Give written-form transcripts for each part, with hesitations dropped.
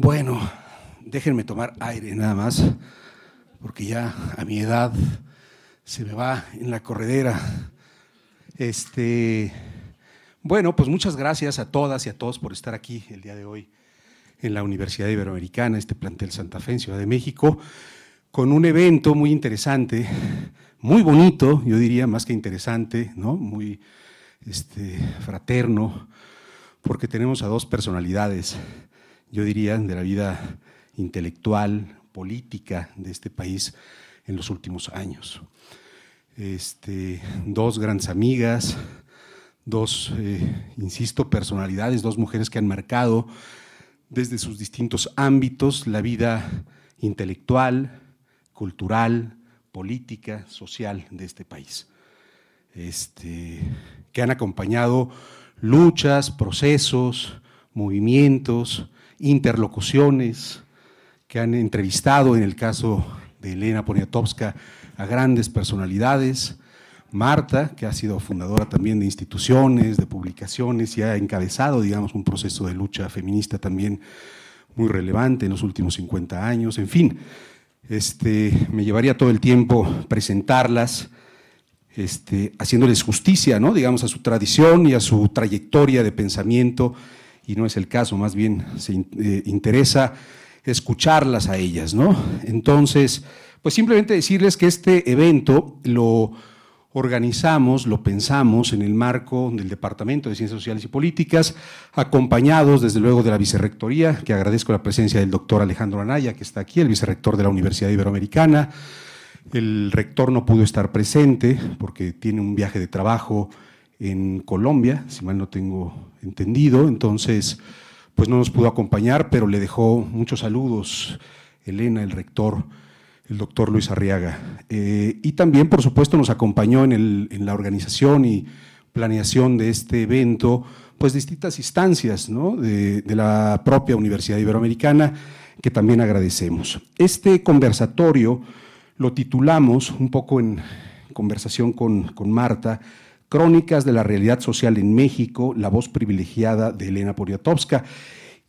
Bueno, déjenme tomar aire nada más, porque ya a mi edad se me va en la corredera. Bueno, pues muchas gracias a todas y a todos por estar aquí el día de hoy en la Universidad Iberoamericana, este plantel Santa Fe en Ciudad de México, con un evento muy interesante, muy bonito, yo diría, más que interesante, ¿no? Muy fraterno, porque tenemos a dos personalidades, yo diría, de la vida intelectual, política de este país en los últimos años. Dos grandes amigas, dos, insisto, personalidades, dos mujeres que han marcado desde sus distintos ámbitos la vida intelectual, cultural, política, social de este país, que han acompañado luchas, procesos, movimientos, interlocuciones, que han entrevistado, en el caso de Elena Poniatowska, a grandes personalidades. Marta, que ha sido fundadora también de instituciones, de publicaciones y ha encabezado, digamos, un proceso de lucha feminista también muy relevante en los últimos 50 años. En fin, me llevaría todo el tiempo presentarlas, haciéndoles justicia, ¿no? Digamos, a su tradición y a su trayectoria de pensamiento, y no es el caso, más bien se interesa escucharlas a ellas, ¿no? Entonces, pues simplemente decirles que este evento lo organizamos, lo pensamos en el marco del Departamento de Ciencias Sociales y Políticas, acompañados desde luego de la Vicerrectoría, que agradezco la presencia del doctor Alejandro Anaya, que está aquí, el vicerrector de la Universidad Iberoamericana. El rector no pudo estar presente porque tiene un viaje de trabajo en Colombia, si mal no tengo entendido, entonces pues no nos pudo acompañar, pero le dejó muchos saludos, Elena, el rector, el doctor Luis Arriaga. Y también, por supuesto, nos acompañó en la organización y planeación de este evento, pues distintas instancias, ¿no? de la propia Universidad Iberoamericana, que también agradecemos. Este conversatorio lo titulamos, un poco en conversación con Marta, Crónicas de la realidad social en México, la voz privilegiada de Elena Poniatowska.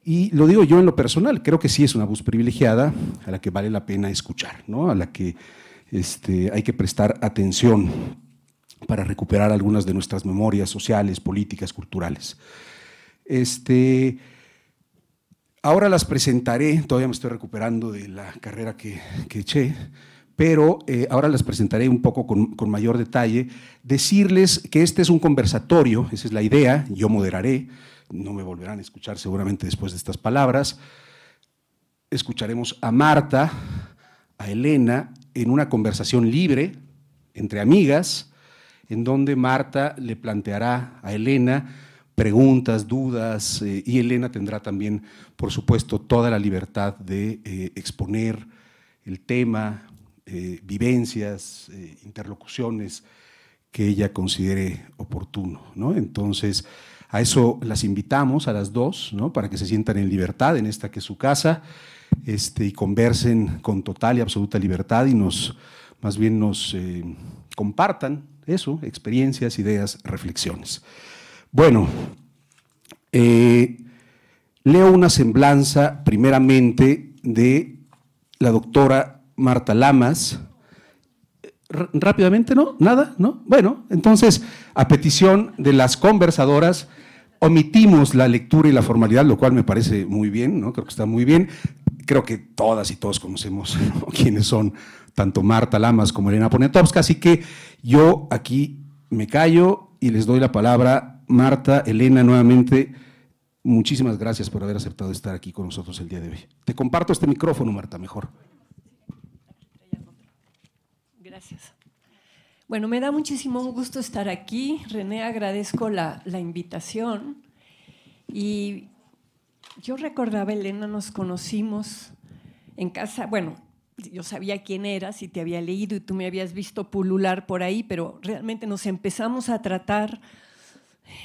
Y lo digo yo en lo personal, creo que sí es una voz privilegiada a la que vale la pena escuchar, ¿no? A la que hay que prestar atención para recuperar algunas de nuestras memorias sociales, políticas, culturales. Ahora las presentaré, todavía me estoy recuperando de la carrera que eché, pero ahora las presentaré un poco con mayor detalle. Decirles que este es un conversatorio, esa es la idea, yo moderaré, no me volverán a escuchar seguramente después de estas palabras. Escucharemos a Marta, a Elena, en una conversación libre, entre amigas, en donde Marta le planteará a Elena preguntas, dudas, y Elena tendrá también, por supuesto, toda la libertad de exponer el tema, vivencias, interlocuciones que ella considere oportuno, ¿no? Entonces, a eso las invitamos a las dos, ¿no? Para que se sientan en libertad en esta que es su casa, y conversen con total y absoluta libertad y más bien nos compartan eso, experiencias, ideas, reflexiones. Bueno, leo una semblanza primeramente de la doctora Marta Lamas. Rápidamente, ¿no? ¿Nada? ¿No? Bueno, entonces, a petición de las conversadoras, omitimos la lectura y la formalidad, lo cual me parece muy bien, ¿no? Creo que está muy bien. Creo que todas y todos conocemos, ¿no?, quiénes son tanto Marta Lamas como Elena Poniatowska, así que yo aquí me callo y les doy la palabra. Marta, Elena, nuevamente, muchísimas gracias por haber aceptado estar aquí con nosotros el día de hoy. Te comparto este micrófono, Marta, mejor. Gracias. Bueno, me da muchísimo gusto estar aquí. René, agradezco la invitación. Y yo recordaba, Elena, nos conocimos en casa. Bueno, yo sabía quién eras y te había leído y tú me habías visto pulular por ahí, pero realmente nos empezamos a tratar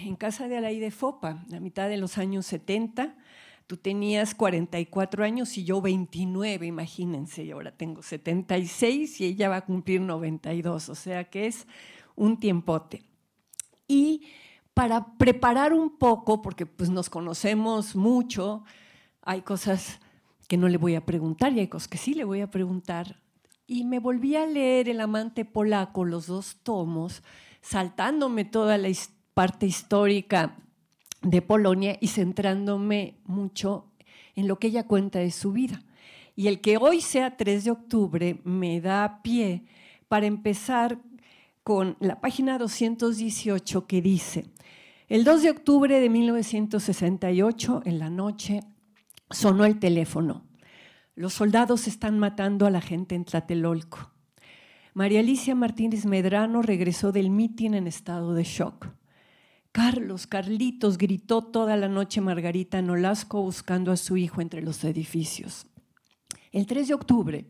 en casa de Alaí de Fopa, a mitad de los años 70. Tú tenías 44 años y yo 29, imagínense, y ahora tengo 76 y ella va a cumplir 92, o sea que es un tiempote. Y para preparar un poco, porque pues nos conocemos mucho, hay cosas que no le voy a preguntar, y hay cosas que sí le voy a preguntar. Y me volví a leer El amante polaco, los 2 tomos, saltándome toda la parte histórica de Polonia y centrándome mucho en lo que ella cuenta de su vida. Y el que hoy sea 3 de octubre me da pie para empezar con la página 218 que dice: el 2 de octubre de 1968, en la noche, sonó el teléfono. Los soldados están matando a la gente en Tlatelolco. María Alicia Martínez Medrano regresó del mitin en estado de shock. Carlitos, gritó toda la noche Margarita Nolasco buscando a su hijo entre los edificios. El 3 de octubre,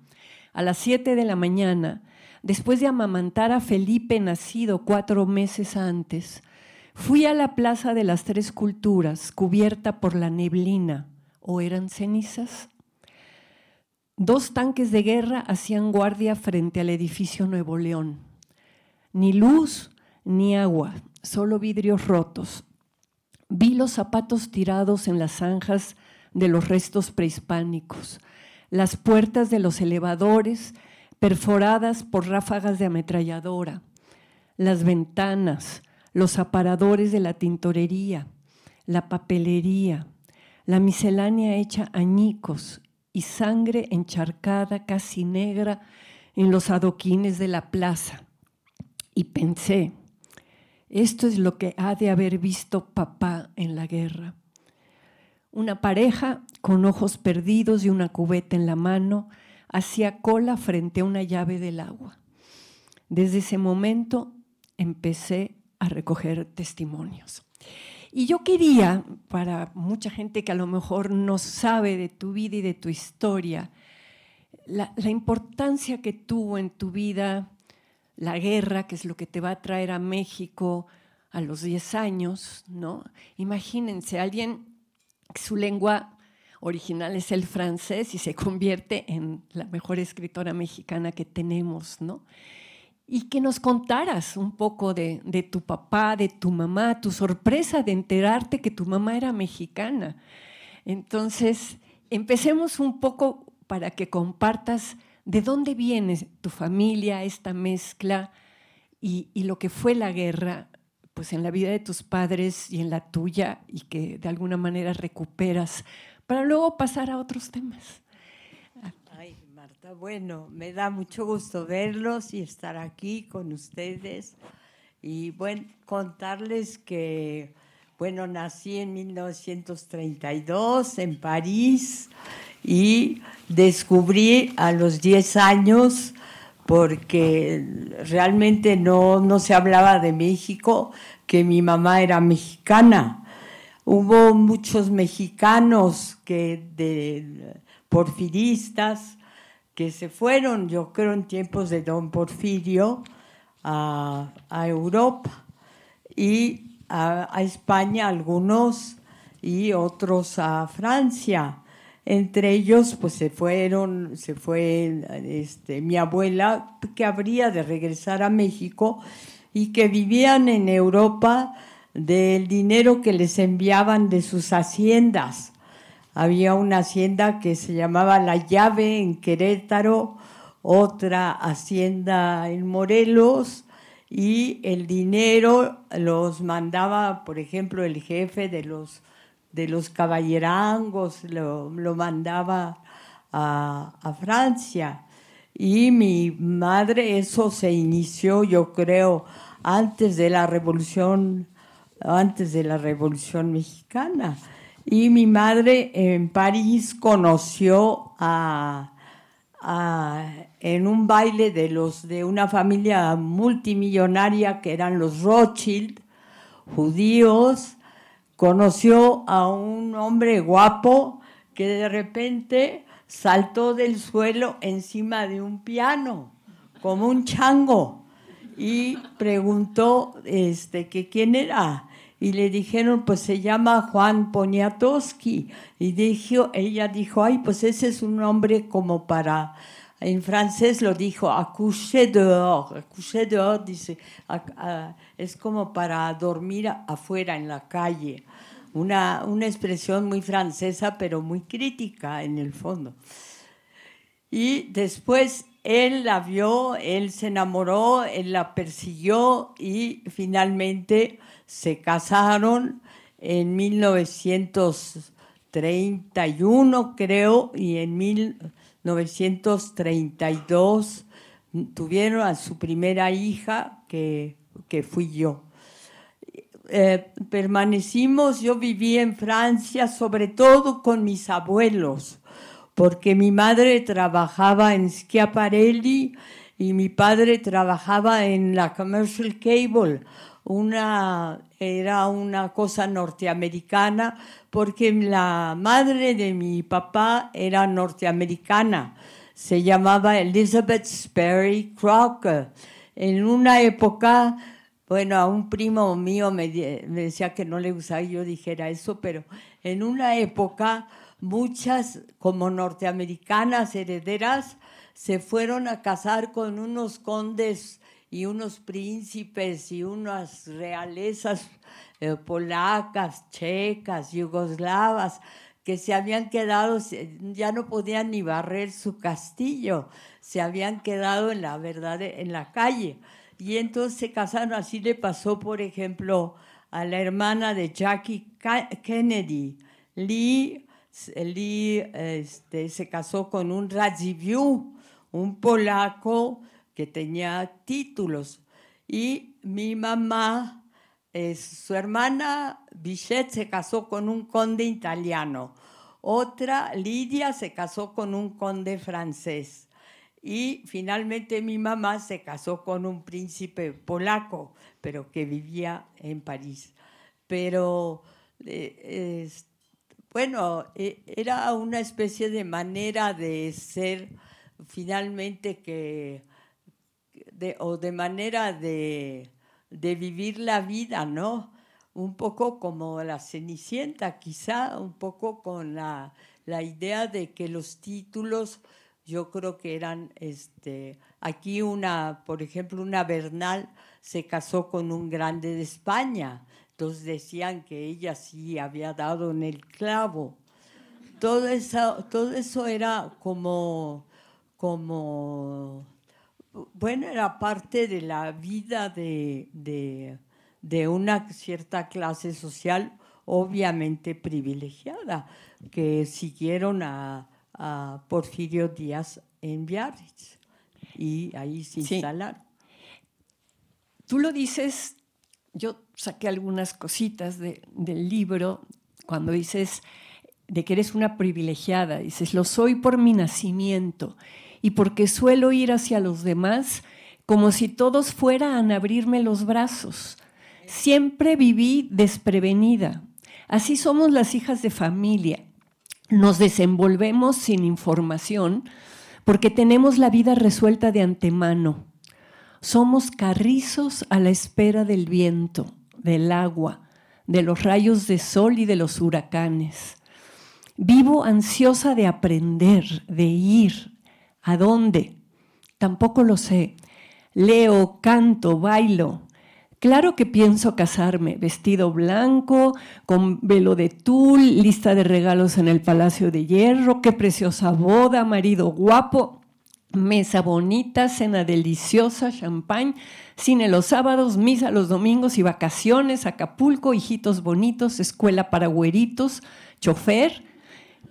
a las 7 de la mañana, después de amamantar a Felipe, nacido 4 meses antes, fui a la Plaza de las 3 Culturas, cubierta por la neblina. ¿O eran cenizas? 2 tanques de guerra hacían guardia frente al edificio Nuevo León. Ni luz ni agua, solo vidrios rotos. Vi los zapatos tirados en las zanjas de los restos prehispánicos, las puertas de los elevadores perforadas por ráfagas de ametralladora, las ventanas, los aparadores de la tintorería, la papelería, la miscelánea hecha añicos y sangre encharcada casi negra en los adoquines de la plaza. Y pensé, esto es lo que ha de haber visto papá en la guerra. Una pareja con ojos perdidos y una cubeta en la mano hacía cola frente a una llave del agua. Desde ese momento empecé a recoger testimonios. Y yo quería, para mucha gente que a lo mejor no sabe de tu vida y de tu historia, la importancia que tuvo en tu vida la guerra, que es lo que te va a traer a México a los 10 años, ¿no? Imagínense, alguien, su lengua original es el francés y se convierte en la mejor escritora mexicana que tenemos, ¿no? Y que nos contaras un poco de tu papá, de tu mamá, tu sorpresa de enterarte que tu mamá era mexicana. Entonces, empecemos un poco para que compartas de dónde viene tu familia, esta mezcla y lo que fue la guerra, pues en la vida de tus padres y en la tuya, y que de alguna manera recuperas, para luego pasar a otros temas. Ay, Marta, bueno, me da mucho gusto verlos y estar aquí con ustedes. Y bueno, contarles que, bueno, nací en 1932 en París y descubrí a los 10 años, porque realmente no se hablaba de México, que mi mamá era mexicana. Hubo muchos mexicanos porfiristas que se fueron, yo creo, en tiempos de don Porfirio a Europa y a España algunos y otros a Francia. Entre ellos, pues se fue mi abuela, que habría de regresar a México y que vivían en Europa del dinero que les enviaban de sus haciendas. Había una hacienda que se llamaba La Llave en Querétaro, otra hacienda en Morelos, y el dinero los mandaba, por ejemplo, el jefe de los caballerangos, lo mandaba a Francia. Y mi madre, eso se inició, yo creo, antes de la Revolución Mexicana. Y mi madre en París conoció en un baile de una familia multimillonaria que eran los Rothschild, judíos. Conoció a un hombre guapo que de repente saltó del suelo encima de un piano, como un chango, y preguntó que quién era. Y le dijeron, pues se llama Juan Poniatowski. Y ella dijo, ay, pues ese es un nombre como para, en francés lo dijo, accoucher dehors. Accoucher dehors, dice, es como para dormir afuera en la calle. una expresión muy francesa, pero muy crítica en el fondo. Y después él la vio, él se enamoró, él la persiguió y finalmente se casaron en 1931, creo, y en 1932 tuvieron a su primera hija, que fui yo. Permanecimos, yo viví en Francia, sobre todo con mis abuelos, porque mi madre trabajaba en Schiaparelli y mi padre trabajaba en la Commercial Cable, era una cosa norteamericana, porque la madre de mi papá era norteamericana, se llamaba Elizabeth Sperry Crocker. En una época, bueno, a un primo mío me decía que no le gustaba que yo dijera eso, pero en una época muchas, como norteamericanas herederas, se fueron a casar con unos condes y unos príncipes y unas realezas polacas, checas, yugoslavas, que se habían quedado, ya no podían ni barrer su castillo, se habían quedado en la verdad en la calle. Y entonces se casaron. Así le pasó, por ejemplo, a la hermana de Jackie Kennedy. Lee se casó con un Radziwiłł, un polaco que tenía títulos. Y mi mamá, su hermana Bichette, se casó con un conde italiano. Otra, Lidia, se casó con un conde francés. Y finalmente mi mamá se casó con un príncipe polaco, pero que vivía en París. Pero, bueno, era una especie de manera de ser finalmente o de manera de vivir la vida, ¿no? Un poco como la Cenicienta, quizá, un poco con la idea de que los títulos, yo creo que eran, aquí por ejemplo, una Bernal se casó con un grande de España, entonces decían que ella sí había dado en el clavo. Todo eso era como, bueno, era parte de la vida de una cierta clase social, obviamente privilegiada, que siguieron a Porfirio Díaz en Biarritz y ahí se instalaron. Tú lo dices, yo saqué algunas cositas del libro, cuando dices de que eres una privilegiada, dices, lo soy por mi nacimiento y porque suelo ir hacia los demás como si todos fueran a abrirme los brazos. Siempre viví desprevenida. Así somos las hijas de familia. Nos desenvolvemos sin información porque tenemos la vida resuelta de antemano. Somos carrizos a la espera del viento, del agua, de los rayos de sol y de los huracanes. Vivo ansiosa de aprender, de ir. ¿A dónde? Tampoco lo sé. Leo, canto, bailo. Claro que pienso casarme, vestido blanco, con velo de tul, lista de regalos en el Palacio de Hierro, qué preciosa boda, marido guapo, mesa bonita, cena deliciosa, champán, cine los sábados, misa los domingos y vacaciones, Acapulco, hijitos bonitos, escuela para güeritos, chofer.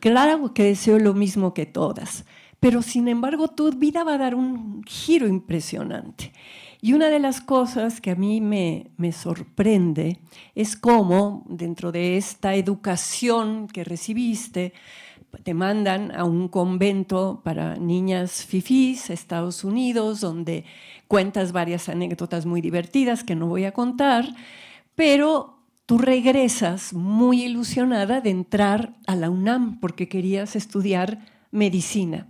Claro que deseo lo mismo que todas, pero sin embargo tu vida va a dar un giro impresionante. Y una de las cosas que a mí me sorprende es cómo dentro de esta educación que recibiste, te mandan a un convento para niñas fifís, Estados Unidos, donde cuentas varias anécdotas muy divertidas que no voy a contar, pero tú regresas muy ilusionada de entrar a la UNAM porque querías estudiar medicina.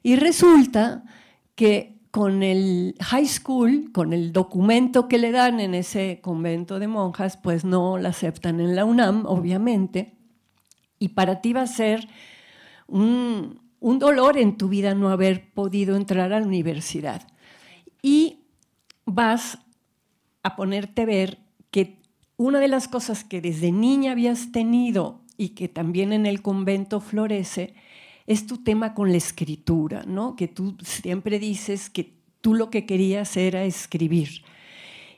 Y resulta que con el high school, con el documento que le dan en ese convento de monjas, pues no la aceptan en la UNAM, obviamente, y para ti va a ser un dolor en tu vida no haber podido entrar a la universidad. Y vas a ponerte a ver que una de las cosas que desde niña habías tenido y que también en el convento florece es tu tema con la escritura, ¿no? Que tú siempre dices que tú lo que querías era escribir.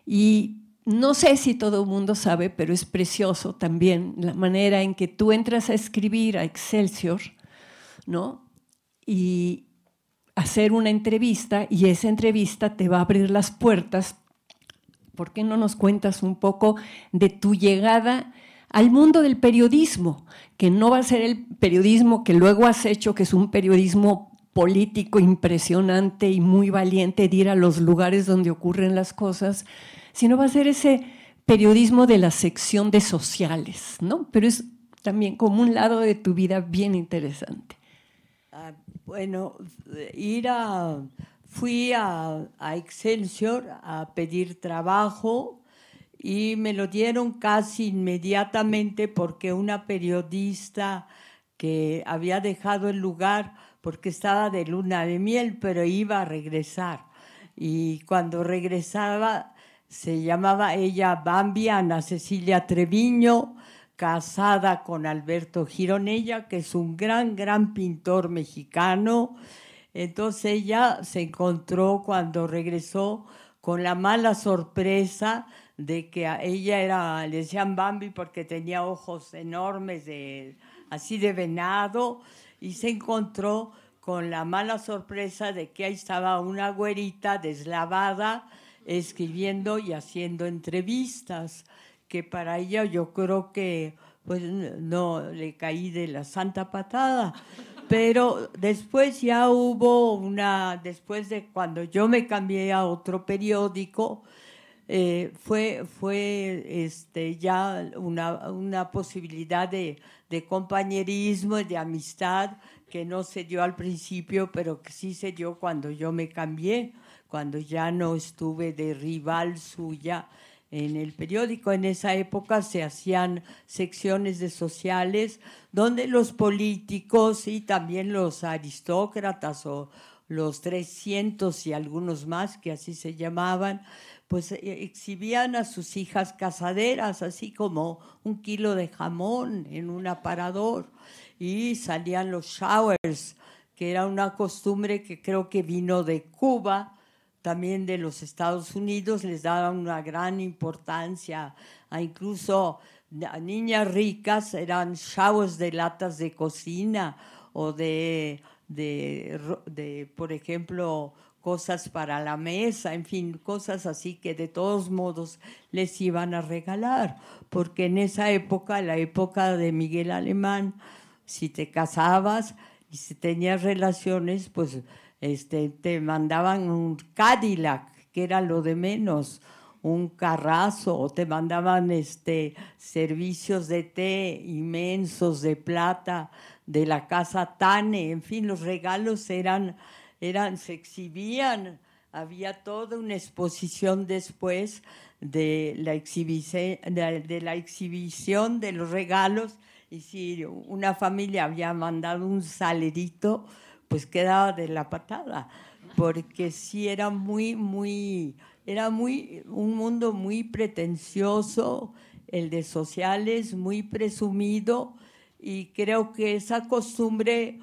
Y no sé si todo el mundo sabe, pero es precioso también la manera en que tú entras a escribir a Excelsior, ¿no? Y hacer una entrevista, y esa entrevista te va a abrir las puertas. ¿Por qué no nos cuentas un poco de tu llegada al mundo del periodismo? Que no va a ser el periodismo que luego has hecho, que es un periodismo político impresionante y muy valiente de ir a los lugares donde ocurren las cosas, sino va a ser ese periodismo de la sección de sociales, ¿no? Pero es también como un lado de tu vida bien interesante. Bueno, fui a Excelsior a pedir trabajo y me lo dieron casi inmediatamente porque una periodista que había dejado el lugar porque estaba de luna de miel, pero iba a regresar. Y cuando regresaba, se llamaba ella Bambi Ana Cecilia Treviño, casada con Alberto Gironella, que es un gran pintor mexicano. Entonces ella se encontró cuando regresó con la mala sorpresa de que a ella le decían Bambi porque tenía ojos enormes, así de venado, y se encontró con la mala sorpresa de que ahí estaba una güerita deslavada escribiendo y haciendo entrevistas, que para ella yo creo que pues no le caí de la santa patada. Pero después ya hubo después de cuando yo me cambié a otro periódico, fue ya una posibilidad de compañerismo y de amistad que no se dio al principio, pero que sí se dio cuando yo me cambié, cuando ya no estuve de rival suya en el periódico. En esa época se hacían secciones de sociales donde los políticos y también los aristócratas o los 300 y algunos más, que así se llamaban, pues exhibían a sus hijas casaderas, así como 1 kilo de jamón en un aparador, y salían los showers, que era una costumbre que creo que vino de Cuba, también de los Estados Unidos. Les daban una gran importancia incluso a niñas ricas, eran showers de latas de cocina o de por ejemplo, cosas para la mesa, en fin, cosas así que de todos modos les iban a regalar, porque en esa época, la época de Miguel Alemán, si te casabas y si tenías relaciones, pues te mandaban un Cadillac, que era lo de menos, un carrazo, o te mandaban servicios de té inmensos de plata de la casa Tane. En fin, los regalos se exhibían. Había toda una exposición después de la exhibición de los regalos, y si una familia había mandado un salerito, pues quedaba de la patada, porque sí era un mundo muy pretencioso, el de sociales, muy presumido, y creo que esa costumbre,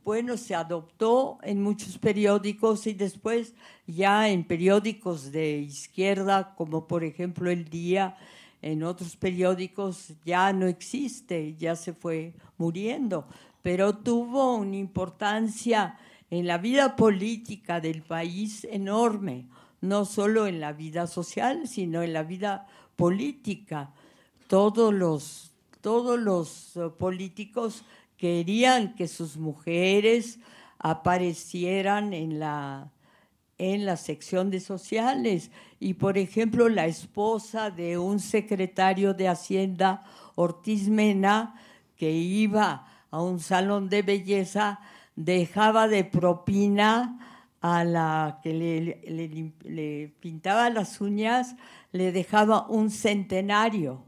bueno, se adoptó en muchos periódicos y después ya en periódicos de izquierda, como por ejemplo El Día, en otros periódicos ya no existe, ya se fue muriendo, pero tuvo una importancia en la vida política del país enorme, no solo en la vida social, sino en la vida política. Todos los políticos querían que sus mujeres aparecieran en la sección de sociales. Y, por ejemplo, la esposa de un secretario de Hacienda, Ortiz Mena, que iba a un salón de belleza, dejaba de propina a la que le pintaba las uñas, le dejaba un centenario.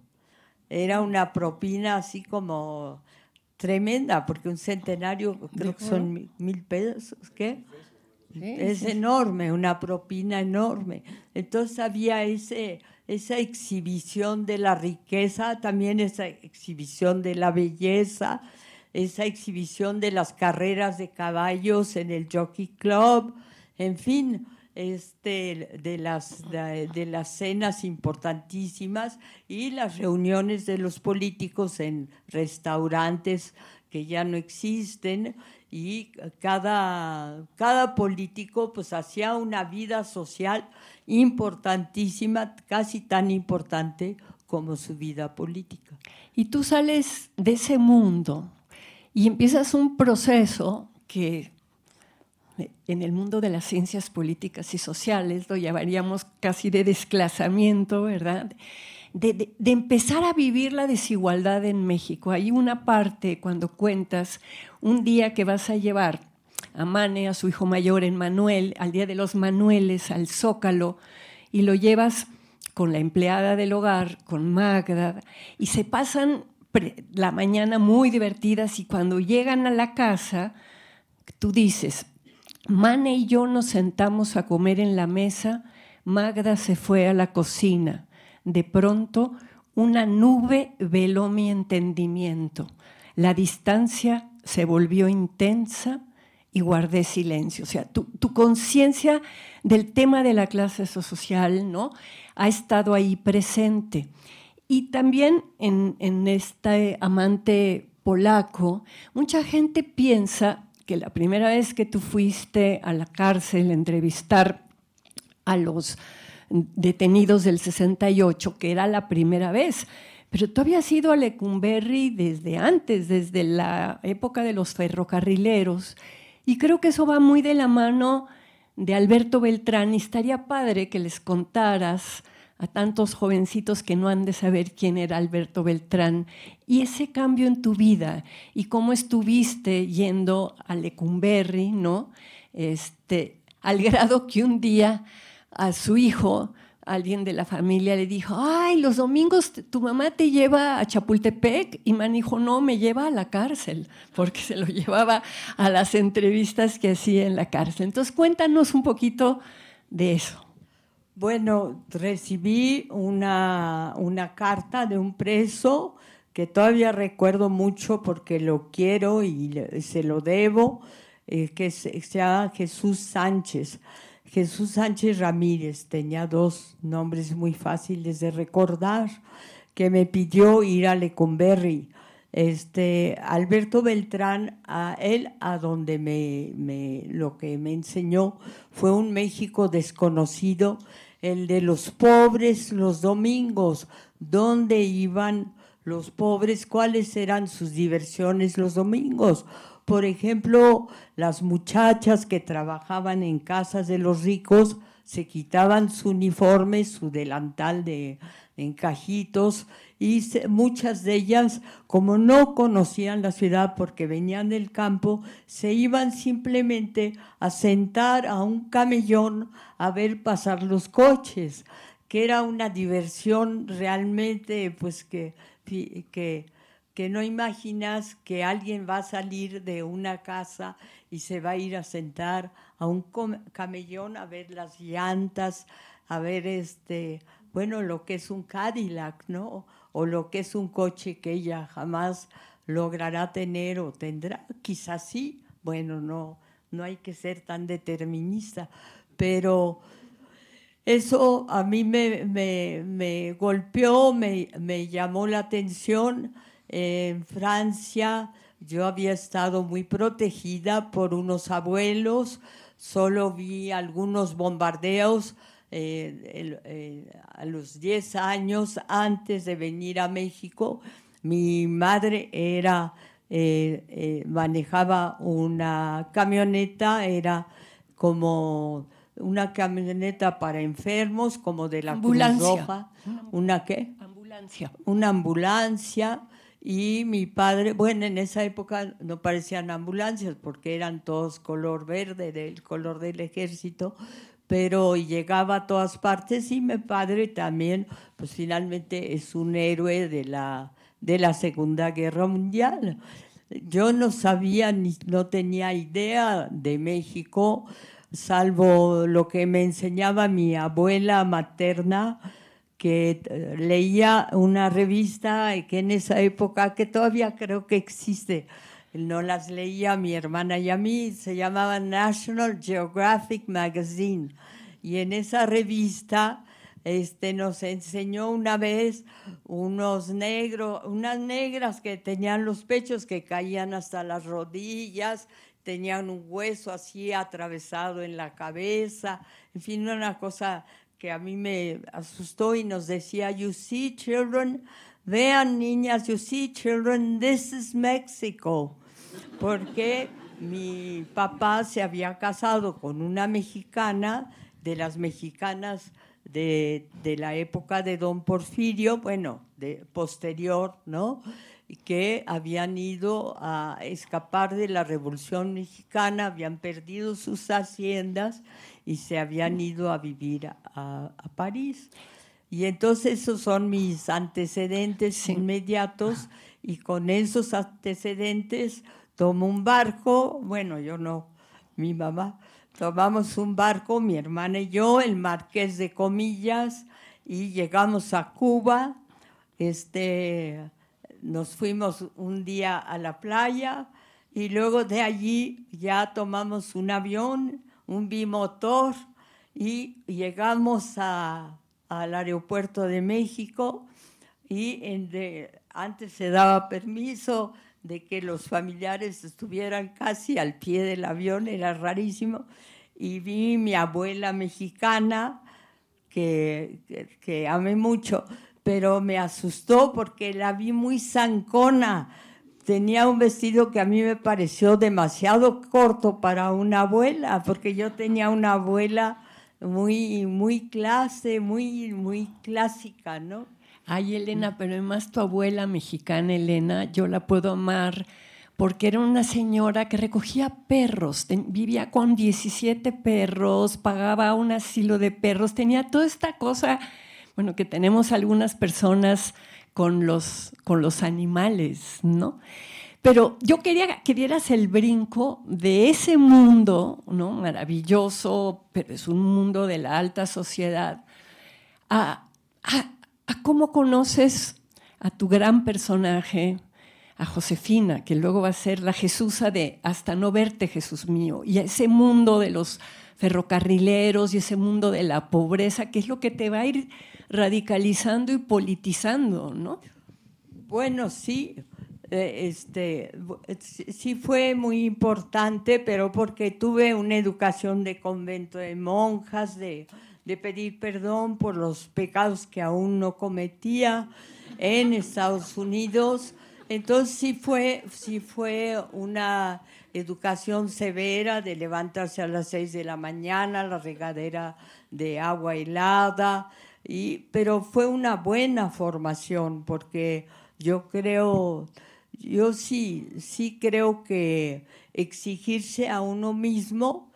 Era una propina así como tremenda, porque un centenario creo que son 1,000 pesos, ¿qué? Es enorme, una propina enorme. Entonces había ese esa exhibición de la riqueza, también esa exhibición de la belleza, esa exhibición de las carreras de caballos en el Jockey Club, en fin, de las cenas importantísimas y las reuniones de los políticos en restaurantes que ya no existen, y cada político pues hacía una vida social importantísima, casi tan importante como su vida política. Y tú sales de ese mundo y empiezas un proceso que en el mundo de las ciencias políticas y sociales lo llamaríamos casi de desclasamiento, ¿verdad? De empezar a vivir la desigualdad en México. Hay una parte cuando cuentas un día que vas a llevar a Mane, a su hijo mayor, en Manuel, al Día de los Manueles, al Zócalo, y lo llevas con la empleada del hogar, con Magda, y se pasan la mañana muy divertidas, y cuando llegan a la casa, tú dices, Mane y yo nos sentamos a comer en la mesa, Magda se fue a la cocina. De pronto, una nube veló mi entendimiento. La distancia se volvió intensa y guardé silencio. O sea, tu conciencia del tema de la clase social, ¿no?, ha estado ahí presente. Y también en este amante polaco, mucha gente piensa que la primera vez que tú fuiste a la cárcel a entrevistar a los detenidos del 68, que era la primera vez, pero tú habías ido a Lecumberri desde antes, desde la época de los ferrocarrileros, y creo que eso va muy de la mano de Alberto Beltrán, y estaría padre que les contaras a tantos jovencitos que no han de saber quién era Alberto Beltrán, y ese cambio en tu vida, y cómo estuviste yendo a Lecumberri, ¿no? Al grado que un día a su hijo, alguien de la familia le dijo, ay, los domingos tu mamá te lleva a Chapultepec, y Man dijo, no, me lleva a la cárcel, porque se lo llevaba a las entrevistas que hacía en la cárcel. Entonces cuéntanos un poquito de eso. Bueno, recibí una carta de un preso que todavía recuerdo mucho porque lo quiero y se lo debo, que se llama Jesús Sánchez. Jesús Sánchez Ramírez, tenía dos nombres muy fáciles de recordar, que me pidió ir a Lecumberri. Alberto Beltrán, a donde lo que me enseñó fue un México desconocido, el de los pobres los domingos, dónde iban los pobres, cuáles eran sus diversiones los domingos. Por ejemplo, las muchachas que trabajaban en casas de los ricos se quitaban su uniforme, su delantal de encajitos, y muchas de ellas, como no conocían la ciudad porque venían del campo, se iban simplemente a sentar a un camellón a ver pasar los coches, que era una diversión realmente pues que no imaginas que alguien va a salir de una casa y se va a ir a sentar a un camellón a ver las llantas, a ver bueno, lo que es un Cadillac, ¿no? O lo que es un coche que ella jamás logrará tener o tendrá, quizás sí, bueno, no hay que ser tan determinista, pero eso a mí me golpeó, me llamó la atención. En Francia yo había estado muy protegida por unos abuelos, solo vi algunos bombardeos a los 10 años antes de venir a México. Mi madre manejaba una camioneta, era como una camioneta para enfermos, como de la Cruz Roja. ¿Una qué? Ambulancia. Una ambulancia. Y mi padre, bueno, en esa época no parecían ambulancias porque eran todos color verde, del color del ejército, pero llegaba a todas partes, y mi padre también, pues finalmente es un héroe de la Segunda Guerra Mundial. Yo no sabía, no tenía idea de México, salvo lo que me enseñaba mi abuela materna, que leía una revista que en esa época, que todavía creo que existe, no las leía mi hermana y a mí, se llamaba National Geographic Magazine. Y en esa revista nos enseñó una vez unas negras que tenían los pechos que caían hasta las rodillas, tenían un hueso así atravesado en la cabeza, en fin, una cosa que a mí me asustó y nos decía, you see children, vean niñas, you see children, this is Mexico, porque mi papá se había casado con una mexicana, de las mexicanas de la época de Don Porfirio, bueno, posterior, ¿no?, que habían ido a escapar de la Revolución Mexicana, habían perdido sus haciendas y se habían ido a vivir a París. Y entonces esos son mis antecedentes inmediatos, y con esos antecedentes tomo un barco, bueno, yo no, mi mamá, tomamos un barco, mi hermana y yo, el Marqués de Comillas, y llegamos a Cuba. Nos fuimos un día a la playa y luego de allí ya tomamos un avión, un bimotor, y llegamos al aeropuerto de México, y antes se daba permiso de que los familiares estuvieran casi al pie del avión, era rarísimo, y vi mi abuela mexicana que amé mucho, pero me asustó porque la vi muy zancona. Tenía un vestido que a mí me pareció demasiado corto para una abuela, porque yo tenía una abuela muy clase, muy clásica, ¿no? Ay, Elena, pero además tu abuela mexicana, Elena, yo la puedo amar porque era una señora que recogía perros, vivía con 17 perros, pagaba un asilo de perros, tenía toda esta cosa, bueno, que tenemos algunas personas con los animales, ¿no? Pero yo quería que dieras el brinco de ese mundo, ¿no?, maravilloso, pero es un mundo de la alta sociedad, a cómo conoces a tu gran personaje, a Josefina, que luego va a ser la Jesusa de Hasta no verte, Jesús mío, y a ese mundo de los ferrocarrileros y ese mundo de la pobreza, que es lo que te va a ir radicalizando y politizando, ¿no? Bueno, sí, sí fue muy importante, pero porque tuve una educación de convento de monjas, de pedir perdón por los pecados que aún no cometía en Estados Unidos. Entonces sí fue una educación severa, de levantarse a las 6 de la mañana, la regadera de agua helada, pero fue una buena formación, porque yo sí creo que exigirse a uno mismo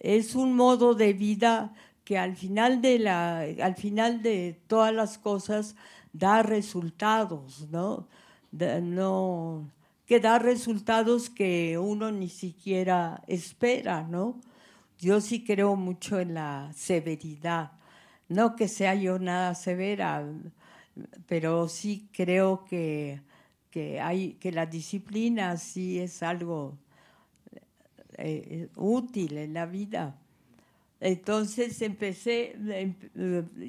es un modo de vida que al final de todas las cosas da resultados, ¿no? Que da resultados que uno ni siquiera espera, ¿no? Yo sí creo mucho en la severidad, no que sea yo nada severa, pero sí creo que la disciplina sí es algo útil en la vida. Entonces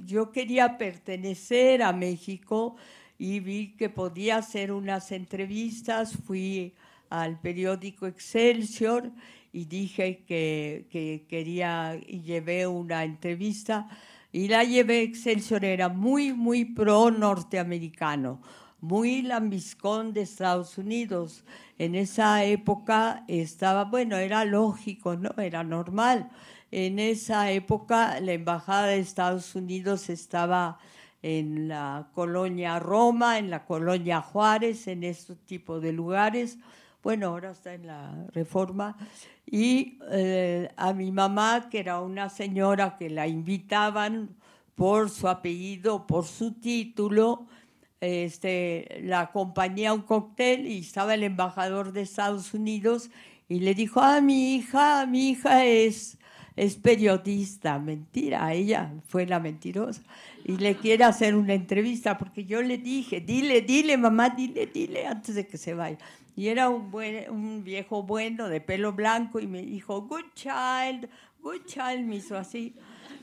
yo quería pertenecer a México y vi que podía hacer unas entrevistas. Fui al periódico Excelsior y dije que quería, y llevé una entrevista, y la llevé. Excelsior era muy pro norteamericano, muy lambiscón de Estados Unidos. En esa época estaba, bueno, era lógico, ¿no? Era normal. En esa época la Embajada de Estados Unidos estaba en la colonia Roma, en la colonia Juárez, en este tipo de lugares. Bueno, ahora está en la Reforma. Y a mi mamá, que era una señora que la invitaban por su apellido, por su título, la acompañé a un cóctel y estaba el embajador de Estados Unidos y le dijo, mi hija es es periodista, mentira, ella fue la mentirosa. Y le quiere hacer una entrevista, porque yo le dije, dile, mamá, dile, antes de que se vaya. Y era un viejo bueno, de pelo blanco, y me dijo, good child, me hizo así.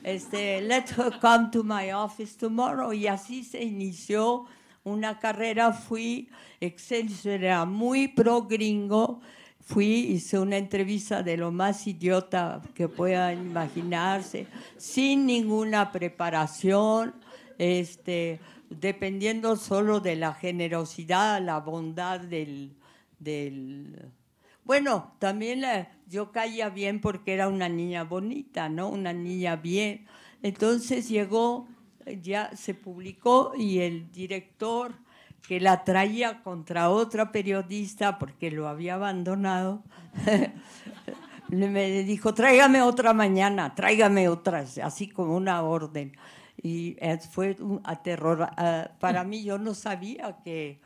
Let her come to my office tomorrow. Y así se inició una carrera. Fui, Excelsior era muy pro gringo. Hice una entrevista de lo más idiota que puedan imaginarse, sin ninguna preparación, dependiendo solo de la generosidad, la bondad del bueno, también yo caía bien porque era una niña bonita, ¿no? Una niña bien. Entonces llegó, ya se publicó, y el director, que la traía contra otra periodista porque lo había abandonado, me dijo, tráigame otra mañana, tráigame otra, así como una orden. Y fue un aterror. Para mí, yo no sabía que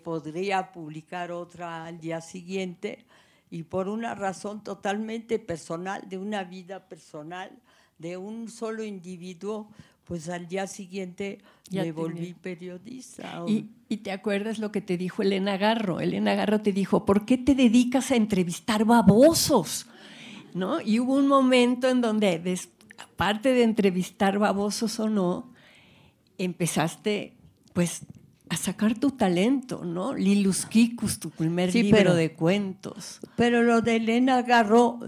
podría publicar otra al día siguiente, y por una razón totalmente personal, de una vida personal, de un solo individuo, pues al día siguiente me volví periodista. ¿Y te acuerdas lo que te dijo Elena Garro? Elena Garro te dijo, ¿por qué te dedicas a entrevistar babosos? ¿No? Y hubo un momento en donde, aparte de entrevistar babosos o no, empezaste, pues, a sacar tu talento, ¿no? Lilus Kikus, tu primer libro de cuentos. Pero lo de Elena Garro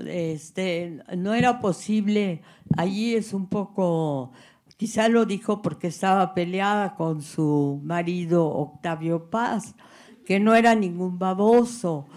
no era posible. Allí es un poco, quizá lo dijo porque estaba peleada con su marido Octavio Paz, que no era ningún baboso.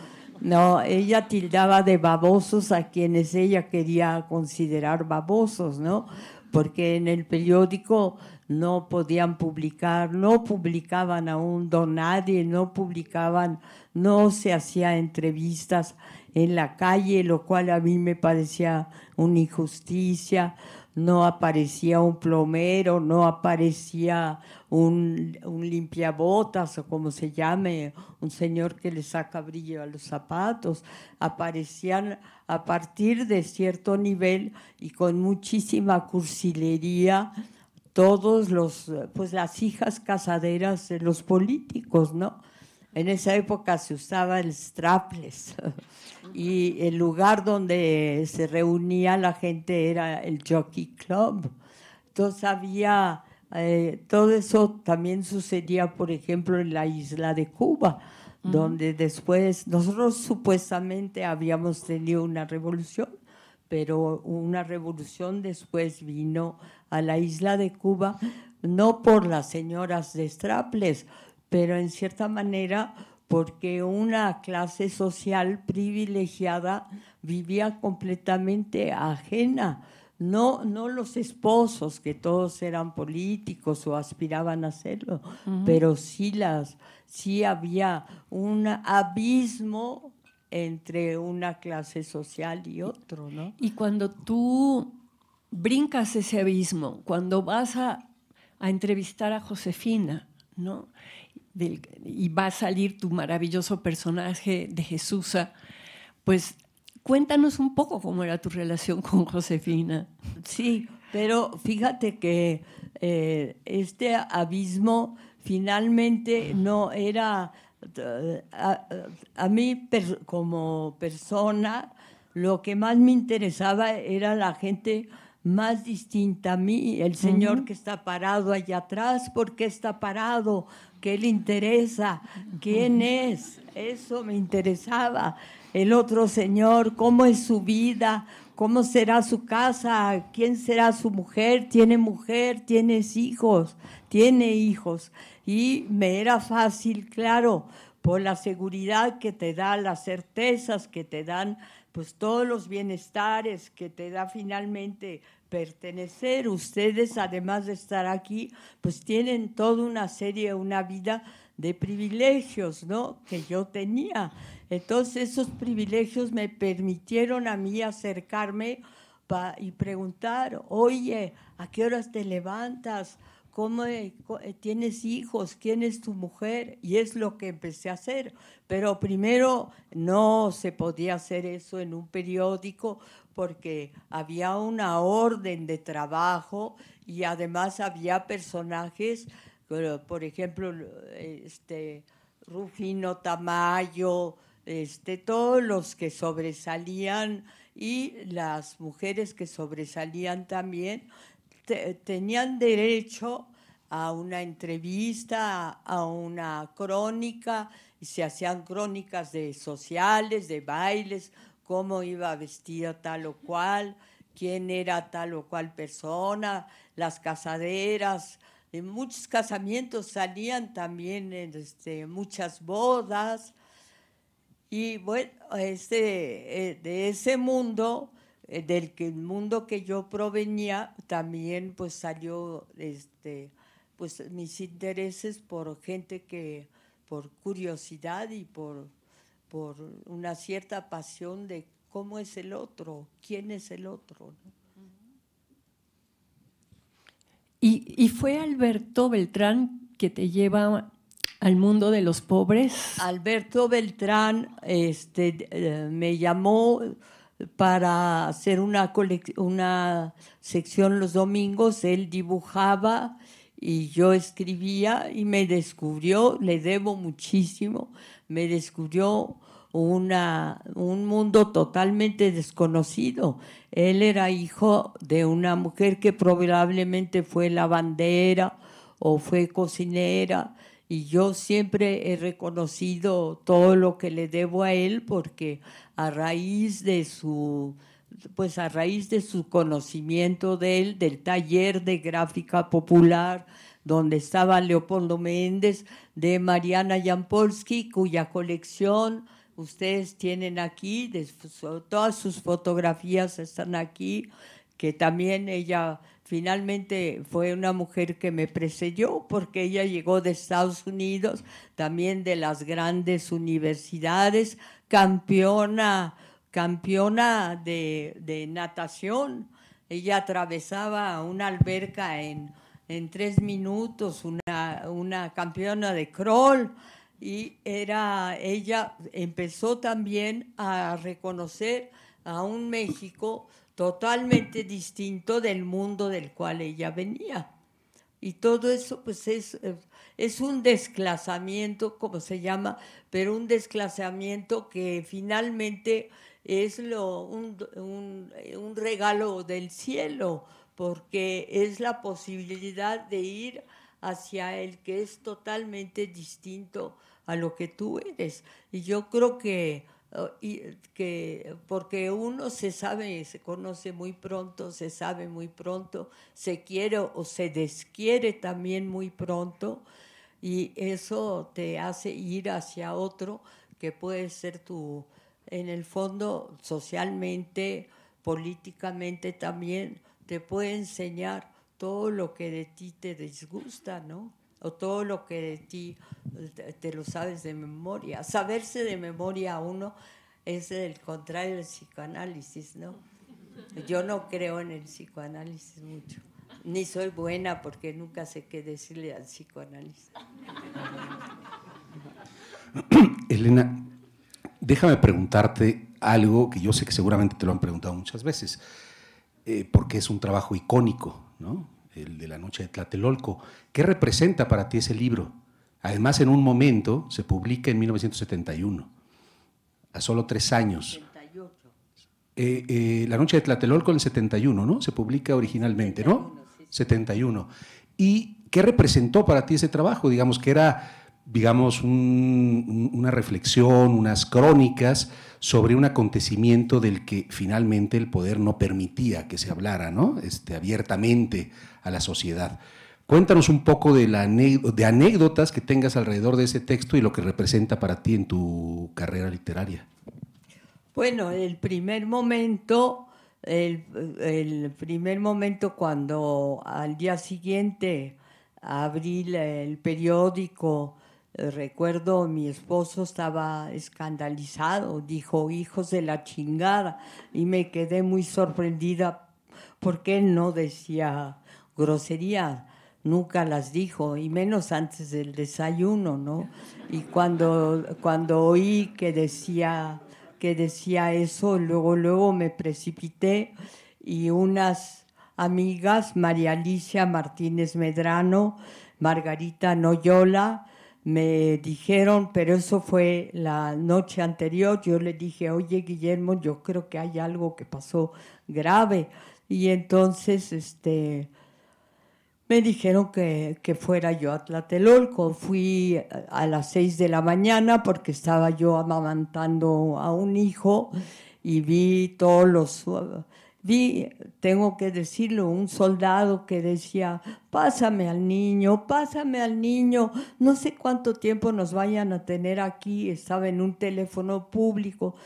No, ella tildaba de babosos a quienes ella quería considerar babosos, ¿no? Porque en el periódico no podían publicar, no publicaban aún Don Nadie, no se hacía entrevistas en la calle, lo cual a mí me parecía una injusticia. No aparecía un plomero, no aparecía un limpiabotas, o como se llame, un señor que le saca brillo a los zapatos. Aparecían a partir de cierto nivel y con muchísima cursilería todos pues las hijas casaderas de los políticos, ¿no? En esa época se usaba el strapless y el lugar donde se reunía la gente era el Jockey Club. Entonces había, todo eso también sucedía, por ejemplo, en la isla de Cuba, donde después nosotros supuestamente habíamos tenido una revolución, pero una revolución después vino a la isla de Cuba, no por las señoras de strapless, pero en cierta manera porque una clase social privilegiada vivía completamente ajena. No los esposos, que todos eran políticos o aspiraban a serlo, pero sí había un abismo entre una clase social y otro, ¿no? Y cuando tú brincas ese abismo, cuando vas a entrevistar a Josefina, ¿no? Y va a salir tu maravilloso personaje de Jesusa, pues cuéntanos un poco cómo era tu relación con Josefina. Sí, pero fíjate que este abismo finalmente no era... A mí como persona, lo que más me interesaba era la gente más distinta a mí, el señor que está parado allá atrás. ¿Por qué está parado? ¿Qué le interesa? ¿Quién es? Eso me interesaba. El otro señor, ¿cómo es su vida? ¿Cómo será su casa? ¿Quién será su mujer? ¿Tiene mujer? ¿Tienes hijos? Tiene hijos. Y me era fácil, claro, por la seguridad que te da, las certezas que te dan, pues todos los bienestares que te da finalmente pertenecer. Ustedes, además de estar aquí, pues tienen toda una serie, una vida de privilegios, ¿no?, que yo tenía. Entonces esos privilegios me permitieron a mí acercarme y preguntar, oye, ¿a qué horas te levantas? ¿Cómo tienes hijos? ¿Quién es tu mujer? Y es lo que empecé a hacer. Pero primero no se podía hacer eso en un periódico porque había una orden de trabajo y además había personajes, por ejemplo, Rufino Tamayo, todos los que sobresalían y las mujeres que sobresalían también tenían derecho a una entrevista, a una crónica, y se hacían crónicas de sociales, de bailes, cómo iba vestida tal o cual, quién era tal o cual persona, las casaderas. En muchos casamientos salían también muchas bodas. Y bueno, de ese mundo, el mundo que yo provenía, también pues salió pues mis intereses por gente que, por curiosidad y por una cierta pasión de cómo es el otro, quién es el otro, ¿no? ¿Y fue Alberto Beltrán que te lleva al mundo de los pobres? Alberto Beltrán me llamó para hacer una sección los domingos. Él dibujaba y yo escribía y me descubrió, le debo muchísimo, me descubrió un mundo totalmente desconocido. Él era hijo de una mujer que probablemente fue lavandera o fue cocinera, y yo siempre he reconocido todo lo que le debo a él, porque a raíz de su conocimiento de él, del taller de gráfica popular, donde estaba Leopoldo Méndez, de Mariana Jampolsky, cuya colección ustedes tienen aquí, todas sus fotografías están aquí, que también ella finalmente fue una mujer que me precedió, porque ella llegó de Estados Unidos, también de las grandes universidades, campeona de natación. Ella atravesaba una alberca en 3 minutos, una campeona de crawl. Y ella empezó también a reconocer a un México totalmente distinto del mundo del cual ella venía. Y todo eso pues es un desclasamiento, como se llama, pero un desclasamiento que finalmente es un regalo del cielo, porque es la posibilidad de ir hacia el que es totalmente distinto a lo que tú eres. Y yo creo que porque uno se conoce muy pronto, se sabe muy pronto, se quiere o se desquiere también muy pronto, y eso te hace ir hacia otro que puede ser en el fondo, socialmente, políticamente también, te puede enseñar todo lo que de ti te disgusta, ¿no? O todo lo que de ti te lo sabes de memoria. Saberse de memoria a uno es el contrario del psicoanálisis, ¿no? Yo no creo en el psicoanálisis mucho, ni soy buena, porque nunca sé qué decirle al psicoanálisis. Elena, déjame preguntarte algo que yo sé que seguramente te lo han preguntado muchas veces, porque es un trabajo icónico, ¿no? El de La Noche de Tlatelolco. ¿Qué representa para ti ese libro? Además, en un momento se publica en 1971, a solo 3 años. 78. La Noche de Tlatelolco en el 71, ¿no? Se publica originalmente, 71, ¿no? Sí. 71. ¿Y qué representó para ti ese trabajo? Digamos que era, una reflexión, unas crónicas sobre un acontecimiento del que finalmente el poder no permitía que se hablara, ¿no? Abiertamente a la sociedad. Cuéntanos un poco de anécdotas que tengas alrededor de ese texto y lo que representa para ti en tu carrera literaria. Bueno, el primer momento cuando al día siguiente abrí el periódico, recuerdo mi esposo estaba escandalizado, dijo hijos de la chingada, y me quedé muy sorprendida porque él no decía grosería, nunca las dijo, y menos antes del desayuno, ¿no? Y cuando oí que decía que decía eso, luego me precipité y unas amigas, María Alicia Martínez Medrano, Margarita Noyola, me dijeron, pero eso fue la noche anterior, yo le dije, oye Guillermo, yo creo que hay algo que pasó grave. Y entonces me dijeron que fuera yo a Tlatelolco. Fui a las 6 de la mañana porque estaba yo amamantando a un hijo y vi todos los... Vi, tengo que decirlo, un soldado que decía, pásame al niño, no sé cuánto tiempo nos vayan a tener aquí, estaba en un teléfono público,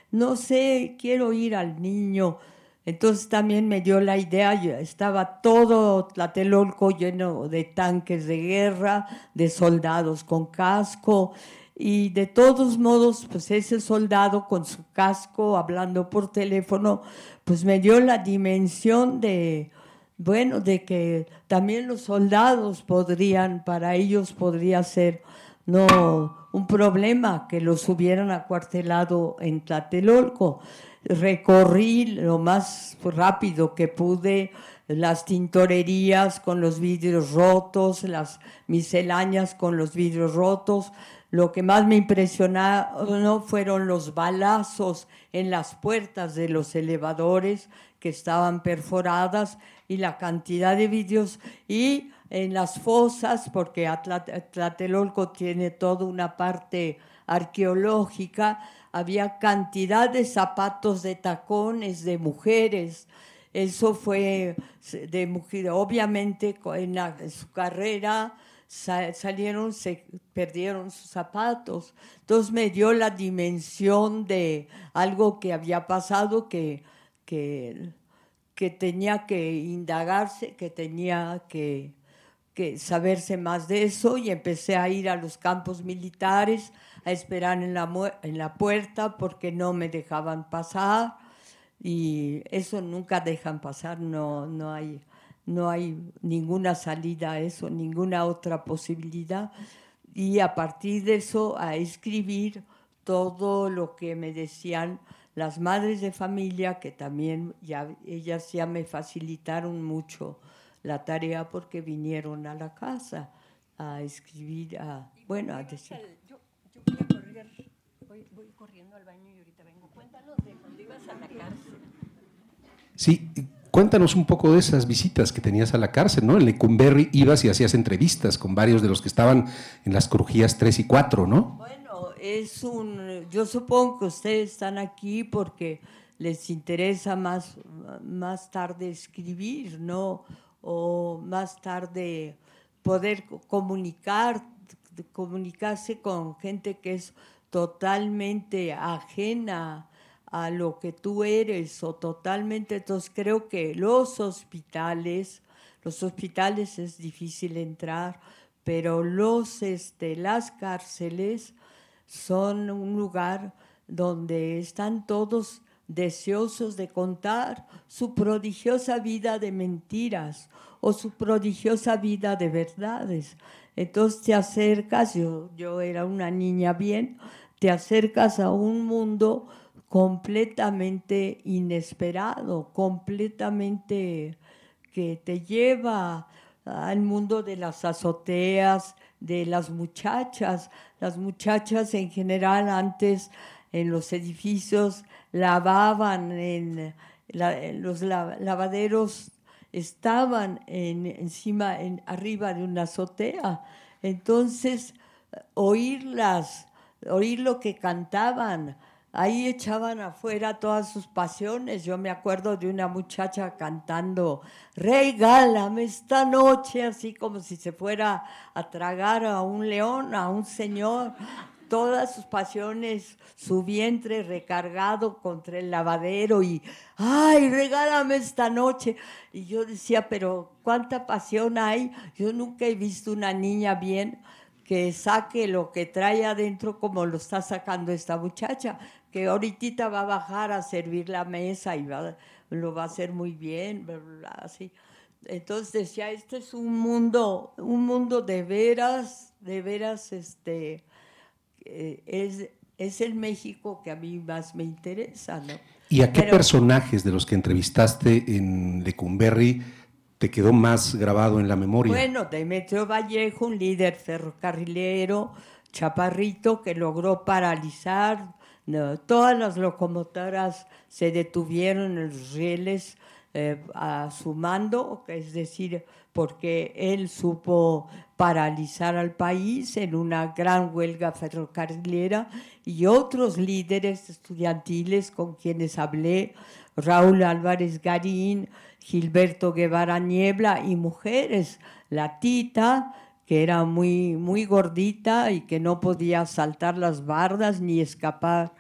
no sé, quiero ir al niño. Entonces también me dio la idea, estaba todo Tlatelolco lleno de tanques de guerra, de soldados con casco, y de todos modos, pues ese soldado con su casco, hablando por teléfono, pues me dio la dimensión de, bueno, de que también los soldados podrían, para ellos podría ser, no un problema que los hubieran acuartelado en Tlatelolco. Recorrí lo más rápido que pude las tintorerías con los vidrios rotos, las misceláneas con los vidrios rotos. Lo que más me impresionó fueron los balazos en las puertas de los elevadores que estaban perforadas y la cantidad de vidrios, y en las fosas, porque Tlatelolco tiene toda una parte arqueológica, había cantidad de zapatos de tacones de mujeres. Eso fue de mujer, obviamente en su carrera salieron, se perdieron sus zapatos. Entonces me dio la dimensión de algo que había pasado, que tenía que indagarse, que tenía que saberse más de eso, y empecé a ir a los campos militares, a esperar en la puerta porque no me dejaban pasar, y eso nunca dejan pasar, no hay ninguna salida a eso, ninguna otra posibilidad. Y a partir de eso a escribir todo lo que me decían las madres de familia, que también ellas ya me facilitaron mucho la tarea porque vinieron a la casa a escribir, a decir. Yo voy a correr, voy corriendo al baño y ahorita vengo. Cuéntanos de cuando ibas a la cárcel. Sí, cuéntanos un poco de esas visitas que tenías a la cárcel, ¿no? En Lecumberri ibas y hacías entrevistas con varios de los que estaban en las crujías 3 y 4, ¿no? Bueno, yo supongo que ustedes están aquí porque les interesa más tarde escribir, ¿no? O más tarde poder comunicarse con gente que es totalmente ajena a lo que tú eres, o totalmente. Entonces creo que los hospitales es difícil entrar, pero las cárceles son un lugar donde están todos deseosos de contar su prodigiosa vida de mentiras o su prodigiosa vida de verdades. Entonces te acercas, yo era una niña bien, te acercas a un mundo completamente inesperado, completamente que te lleva al mundo de las azoteas, de las muchachas. Las muchachas en general antes en los edificios lavaban, en los lavaderos estaban arriba de una azotea. Entonces, oír lo que cantaban, ahí echaban afuera todas sus pasiones. Yo me acuerdo de una muchacha cantando, regálame esta noche, así como si se fuera a tragar a un león, a un señor. Todas sus pasiones, su vientre recargado contra el lavadero y, ¡ay, regálame esta noche! Y yo decía, pero ¿cuánta pasión hay? Yo nunca he visto una niña bien que saque lo que trae adentro como lo está sacando esta muchacha, que ahorita va a bajar a servir la mesa y lo va a hacer muy bien, bla, bla, bla, así. Entonces decía, este es un mundo de veras, es es el México que a mí más me interesa, ¿no? ¿Y a qué personajes de los que entrevistaste en Lecumberri te quedó más grabado en la memoria? Bueno, Demetrio Vallejo, un líder ferrocarrilero, chaparrito, que logró paralizar, ¿no? Todas las locomotoras se detuvieron en los rieles a su mando, es decir, porque él supo paralizar al país en una gran huelga ferrocarrilera, y otros líderes estudiantiles con quienes hablé, Raúl Álvarez Garín, Gilberto Guevara Niebla, y mujeres, la Tita, que era muy, muy gordita y que no podía saltar las bardas ni escapar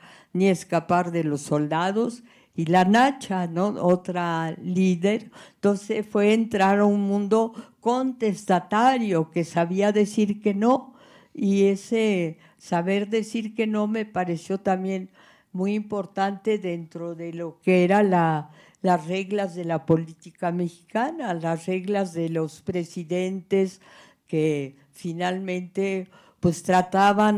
de los soldados, y la Nacha, ¿no? Otra líder. Entonces fue entrar a un mundo contestatario que sabía decir que no, y ese saber decir que no me pareció también muy importante dentro de lo que era las reglas de la política mexicana, las reglas de los presidentes que finalmente pues trataban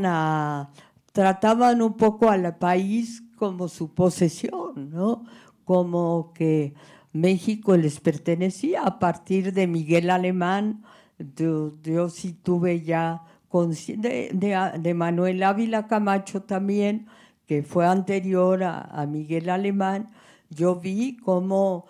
un poco al país como su posesión, ¿no? Como que México les pertenecía. A partir de Miguel Alemán, yo sí tuve ya de Manuel Ávila Camacho también, que fue anterior a Miguel Alemán. Yo vi cómo,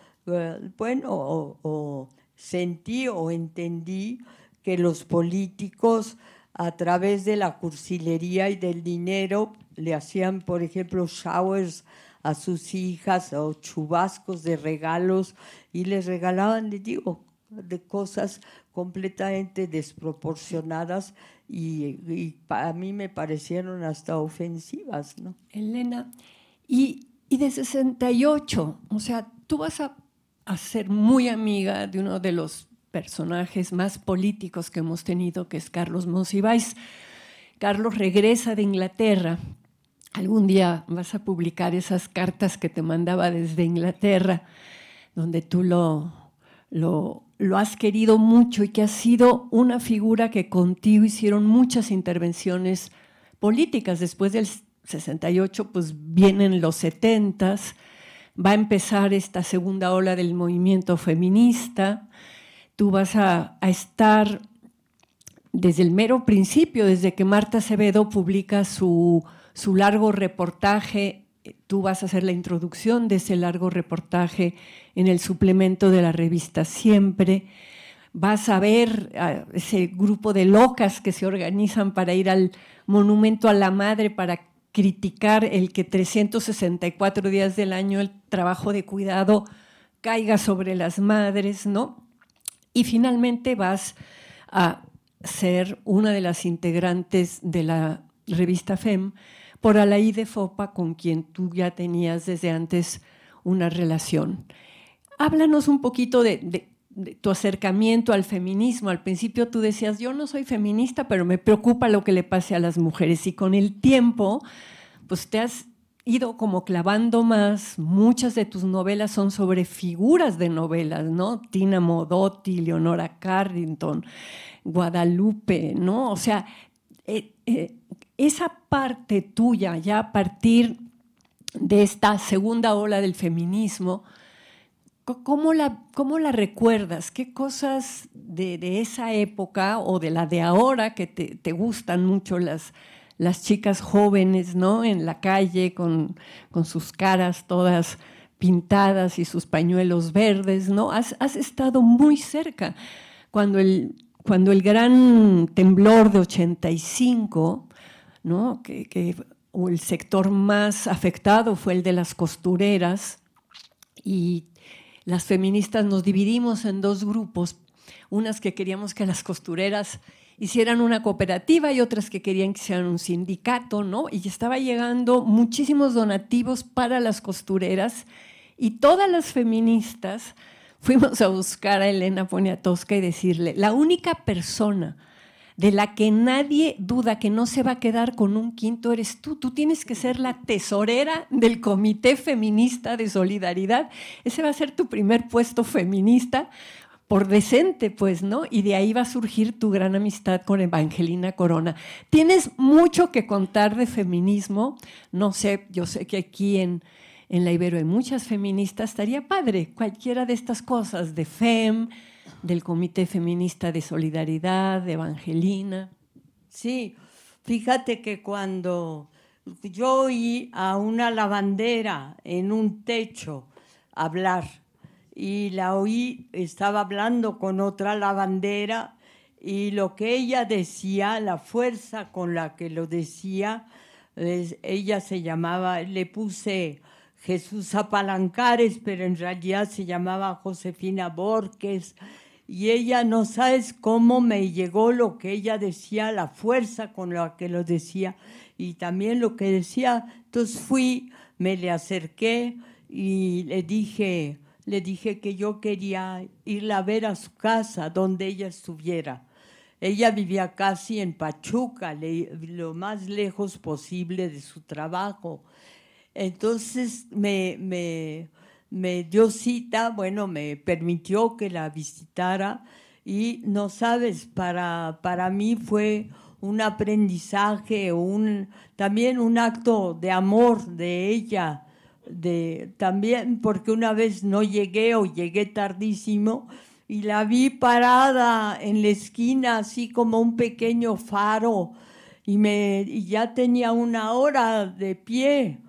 sentí o entendí que los políticos, a través de la cursilería y del dinero, le hacían, por ejemplo, showers a sus hijas o chubascos de regalos, y les regalaban, les digo, de cosas completamente desproporcionadas, y a mí me parecieron hasta ofensivas, ¿no? Elena, y de 68, o sea, tú vas a ser muy amiga de uno de los personajes más políticos que hemos tenido, que es Carlos Monsiváis. Carlos regresa de Inglaterra. Algún día vas a publicar esas cartas que te mandaba desde Inglaterra, donde tú lo has querido mucho y que has sido una figura que contigo hicieron muchas intervenciones políticas. Después del 68, pues vienen los 70s, va a empezar esta segunda ola del movimiento feminista. Tú vas a estar desde el mero principio, desde que Marta Acevedo publica su largo reportaje. Tú vas a hacer la introducción de ese largo reportaje en el suplemento de la revista Siempre. Vas a ver a ese grupo de locas que se organizan para ir al Monumento a la Madre para criticar el que 364 días del año el trabajo de cuidado caiga sobre las madres, ¿no? Y finalmente vas a ser una de las integrantes de la revista FEM por Alaí de Fopa, con quien tú ya tenías desde antes una relación. Háblanos un poquito de tu acercamiento al feminismo. Al principio tú decías, yo no soy feminista, pero me preocupa lo que le pase a las mujeres. Y con el tiempo, pues te has ido como clavando más. Muchas de tus novelas son sobre figuras de novelas, ¿no? Tina Modotti, Leonora Carrington, Guadalupe, ¿no? O sea, esa parte tuya, ya a partir de esta segunda ola del feminismo, ¿cómo la recuerdas? ¿Qué cosas de esa época o de la de ahora que te gustan mucho las chicas jóvenes, ¿no? En la calle con sus caras todas pintadas y sus pañuelos verdes, ¿no? Has estado muy cerca. Cuando el gran temblor de 85, ¿no? O el sector más afectado fue el de las costureras, y las feministas nos dividimos en dos grupos, unas que queríamos que las costureras hicieran una cooperativa y otras que querían que hicieran un sindicato, ¿no? Y estaba llegando muchísimos donativos para las costureras, y todas las feministas fuimos a buscar a Elena Poniatowska y decirle, la única persona de la que nadie duda que no se va a quedar con un quinto eres tú. Tú tienes que ser la tesorera del Comité Feminista de Solidaridad. Ese va a ser tu primer puesto feminista, por decente, pues, ¿no? Y de ahí va a surgir tu gran amistad con Evangelina Corona. Tienes mucho que contar de feminismo. No sé, yo sé que aquí en la Ibero hay muchas feministas. Estaría padre cualquiera de estas cosas, de FEM, del Comité Feminista de Solidaridad, de Evangelina. Sí, fíjate que cuando yo oí a una lavandera en un techo hablar, y la oí, estaba hablando con otra lavandera, y lo que ella decía, la fuerza con la que lo decía, ella se llamaba, le puse Jesús Apalancares, pero en realidad se llamaba Josefina Borges, y ella, no sabes cómo me llegó lo que ella decía, la fuerza con la que lo decía, y también lo que decía. Entonces fui, me le acerqué y le dije que yo quería irla a ver a su casa, donde ella estuviera. Ella vivía casi en Pachuca, lo más lejos posible de su trabajo. Entonces me dio cita, bueno, me permitió que la visitara, y no sabes, para mí fue un aprendizaje, también un acto de amor de ella, también porque una vez no llegué o llegué tardísimo y la vi parada en la esquina, así como un pequeño faro, y ya tenía una hora de pie.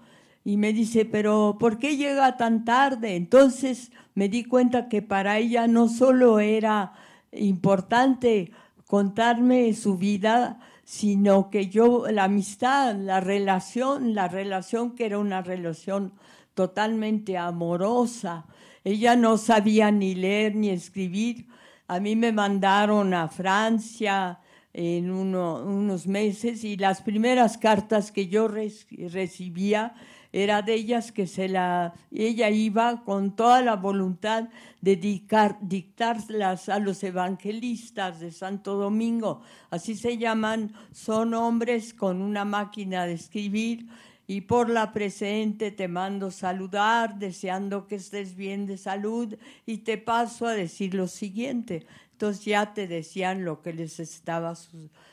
Y me dice, pero ¿por qué llega tan tarde? Entonces me di cuenta que para ella no solo era importante contarme su vida, sino que la amistad, la relación que era una relación totalmente amorosa. Ella no sabía ni leer ni escribir. A mí me mandaron a Francia en unos meses, y las primeras cartas que yo recibía era de ellas, ella iba con toda la voluntad de dictarlas a los evangelistas de Santo Domingo, así se llaman, son hombres con una máquina de escribir. Y por la presente te mando saludar, deseando que estés bien de salud, y te paso a decir lo siguiente. Entonces ya te decían lo que les estaba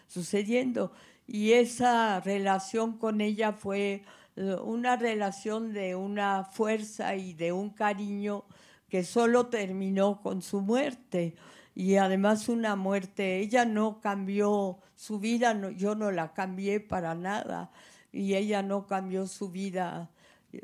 sucediendo. Y esa relación con ella fue una relación de una fuerza y de un cariño que solo terminó con su muerte. Y además una muerte, ella no cambió su vida, yo no la cambié para nada. Y ella no cambió su vida,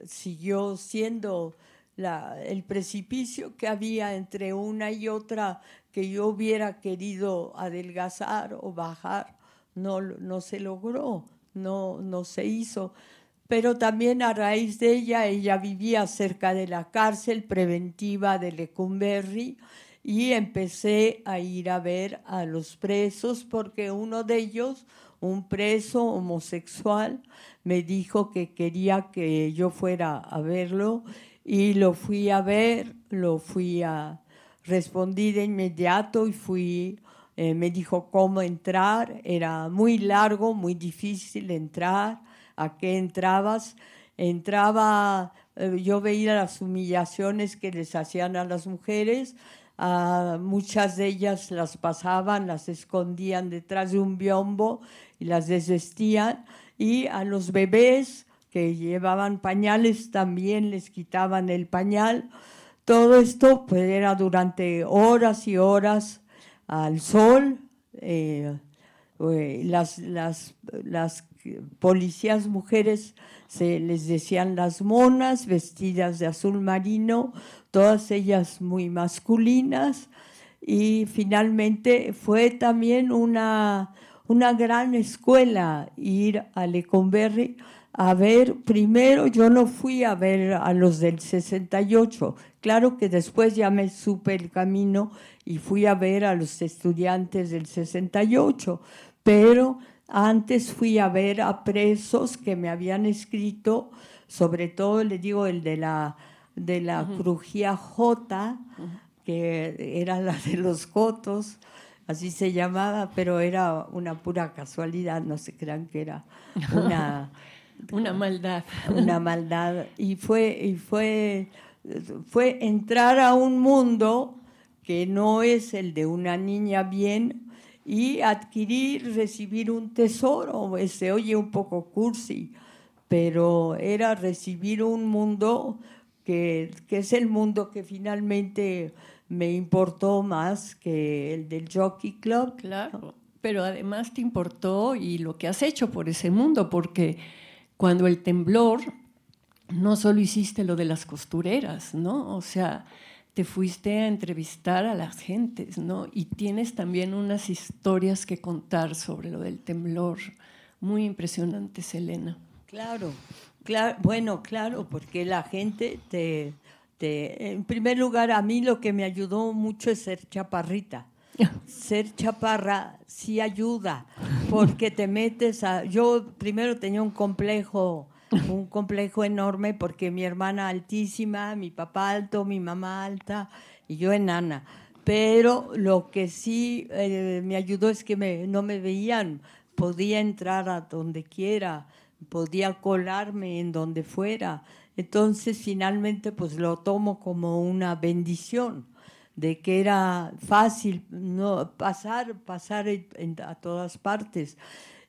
siguió siendo el precipicio que había entre una y otra, que yo hubiera querido adelgazar o bajar, no se logró, no se hizo. Pero también a raíz de ella vivía cerca de la cárcel preventiva de Lecumberri, y empecé a ir a ver a los presos, porque uno de ellos, un preso homosexual, me dijo que quería que yo fuera a verlo, y lo fui a ver, respondí de inmediato y me dijo cómo entrar, era muy largo, muy difícil entrar. ¿A qué entrabas? Yo veía las humillaciones que les hacían a las mujeres. Muchas de ellas las pasaban, las escondían detrás de un biombo y las desvestían, y a los bebés que llevaban pañales también les quitaban el pañal. Todo esto pues era durante horas y horas al sol. Las policías mujeres se les decían las monas, vestidas de azul marino, todas ellas muy masculinas. Y finalmente fue también una gran escuela ir a Lecumberri a ver. Primero yo no fui a ver a los del 68, claro que después ya me supe el camino y fui a ver a los estudiantes del 68, pero antes fui a ver a presos que me habían escrito, sobre todo, le digo, el de la crujía J, que era la de los Jotos, así se llamaba, pero era una pura casualidad, no se crean que era una maldad. Una maldad. Y fue entrar a un mundo que no es el de una niña bien, y recibir un tesoro. Se oye un poco cursi, pero era recibir un mundo que es el mundo que finalmente me importó más que el del Jockey Club. Claro, pero además te importó y lo que has hecho por ese mundo, porque cuando el temblor, no solo hiciste lo de las costureras, ¿no? O sea, te fuiste a entrevistar a las gentes, ¿no? Y tienes también unas historias que contar sobre lo del temblor, muy impresionantes, Elena. Claro, claro, bueno, claro, porque la gente en primer lugar, a mí lo que me ayudó mucho es ser chaparrita. Ser chaparra sí ayuda, porque te metes a... Yo primero tenía un complejo enorme, porque mi hermana altísima, mi papá alto, mi mamá alta y yo enana. Pero lo que sí me ayudó es que no me veían, podía entrar a donde quiera, podía colarme en donde fuera. Entonces, finalmente, pues lo tomo como una bendición, de que era fácil no pasar a todas partes.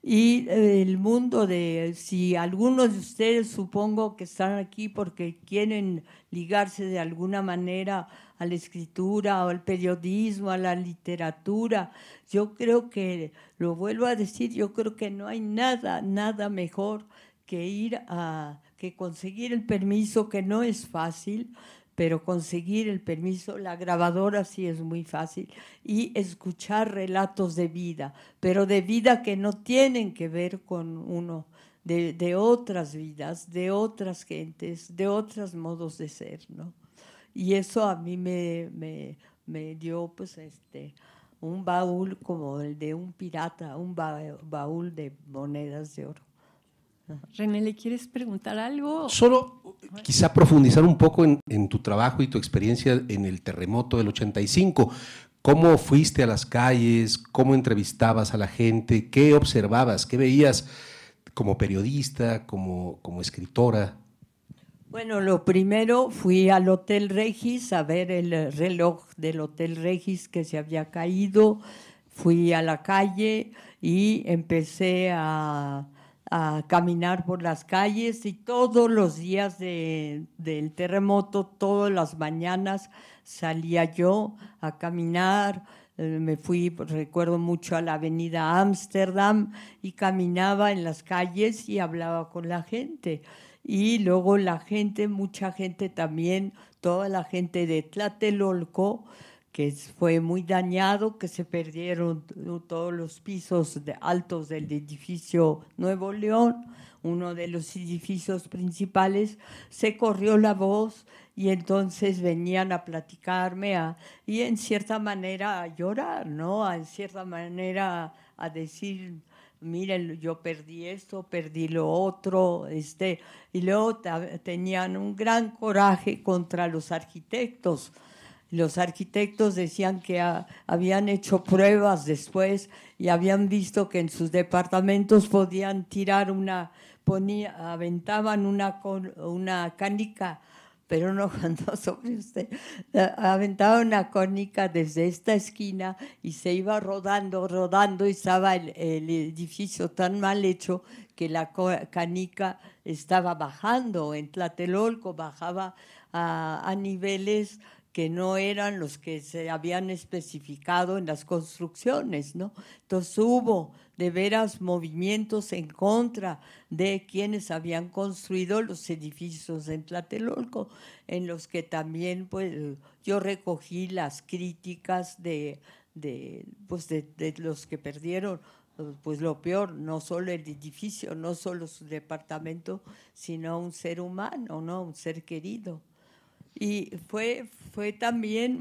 Y el mundo si algunos de ustedes supongo que están aquí porque quieren ligarse de alguna manera a la escritura o al periodismo, a la literatura, yo creo que, lo vuelvo a decir, yo creo que no hay nada mejor que conseguir el permiso, que no es fácil, pero conseguir el permiso, la grabadora sí es muy fácil, y escuchar relatos de vida, pero de vida que no tienen que ver con uno, de otras vidas, de otras gentes, de otros modos de ser, ¿no? Y eso a mí me dio pues un baúl como el de un pirata, un baúl de monedas de oro. René, ¿le quieres preguntar algo? Solo quizá profundizar un poco en tu trabajo y tu experiencia en el terremoto del 85. ¿Cómo fuiste a las calles? ¿Cómo entrevistabas a la gente? ¿Qué observabas? ¿Qué veías como periodista, como escritora? Bueno, lo primero fui al Hotel Regis a ver el reloj del Hotel Regis que se había caído. Fui a la calle y empecé a caminar por las calles, y todos los días del terremoto, todas las mañanas salía yo a caminar. Me fui, recuerdo mucho, a la avenida Ámsterdam y caminaba en las calles y hablaba con la gente. Y luego la gente, mucha gente también, toda la gente de Tlatelolco, que fue muy dañado, que se perdieron todos los pisos altos del edificio Nuevo León, uno de los edificios principales. Se corrió la voz y entonces venían a platicarme y en cierta manera a llorar, ¿no? En cierta manera a decir: miren, yo perdí esto, perdí lo otro, y luego tenían un gran coraje contra los arquitectos. Los arquitectos decían que habían hecho pruebas después y habían visto que en sus departamentos podían tirar aventaban una canica, pero no cuando sobre usted, aventaba una canica desde esta esquina y se iba rodando, y estaba el edificio tan mal hecho que la canica estaba bajando. En Tlatelolco bajaba a niveles que no eran los que se habían especificado en las construcciones, ¿no? Entonces hubo de veras movimientos en contra de quienes habían construido los edificios en Tlatelolco, en los que también pues, yo recogí las críticas de los que perdieron pues lo peor, no solo el edificio, no solo su departamento, sino un ser humano, ¿no? Un ser querido. Y fue también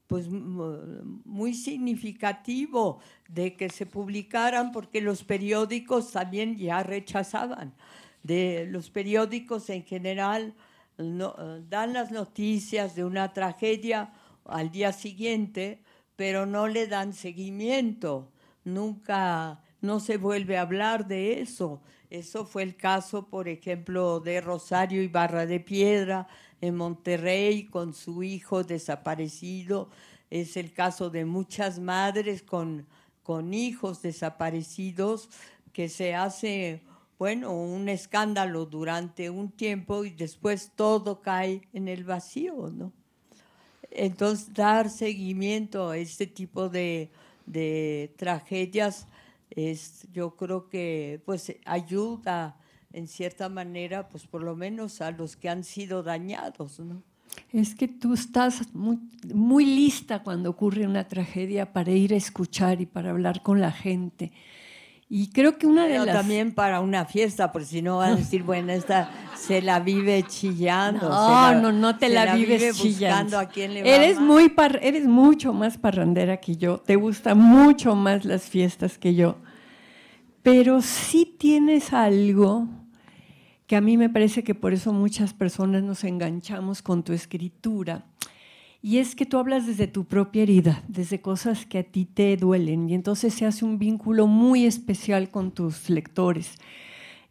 pues, muy significativo de que se publicaran, porque los periódicos también ya rechazaban. Los periódicos en general dan las noticias de una tragedia al día siguiente, pero no le dan seguimiento. Nunca, no se vuelve a hablar de eso. Eso fue el caso, por ejemplo, de Rosario Ibarra de Piedra en Monterrey con su hijo desaparecido. Es el caso de muchas madres con hijos desaparecidos, que se hace, bueno, un escándalo durante un tiempo y después todo cae en el vacío, ¿no? Entonces, dar seguimiento a este tipo de tragedias yo creo que pues ayuda en cierta manera, pues por lo menos a los que han sido dañados, ¿no? Es que tú estás muy lista cuando ocurre una tragedia para ir a escuchar y para hablar con la gente. Y creo que una de las… También para una fiesta, porque si no van a decir, bueno, esta se la vive chillando. No te la vives chillando. A quién le va eres mucho más parrandera que yo, te gustan mucho más las fiestas que yo, pero sí tienes algo que a mí me parece que por eso muchas personas nos enganchamos con tu escritura, y es que tú hablas desde tu propia herida, desde cosas que a ti te duelen, y entonces se hace un vínculo muy especial con tus lectores.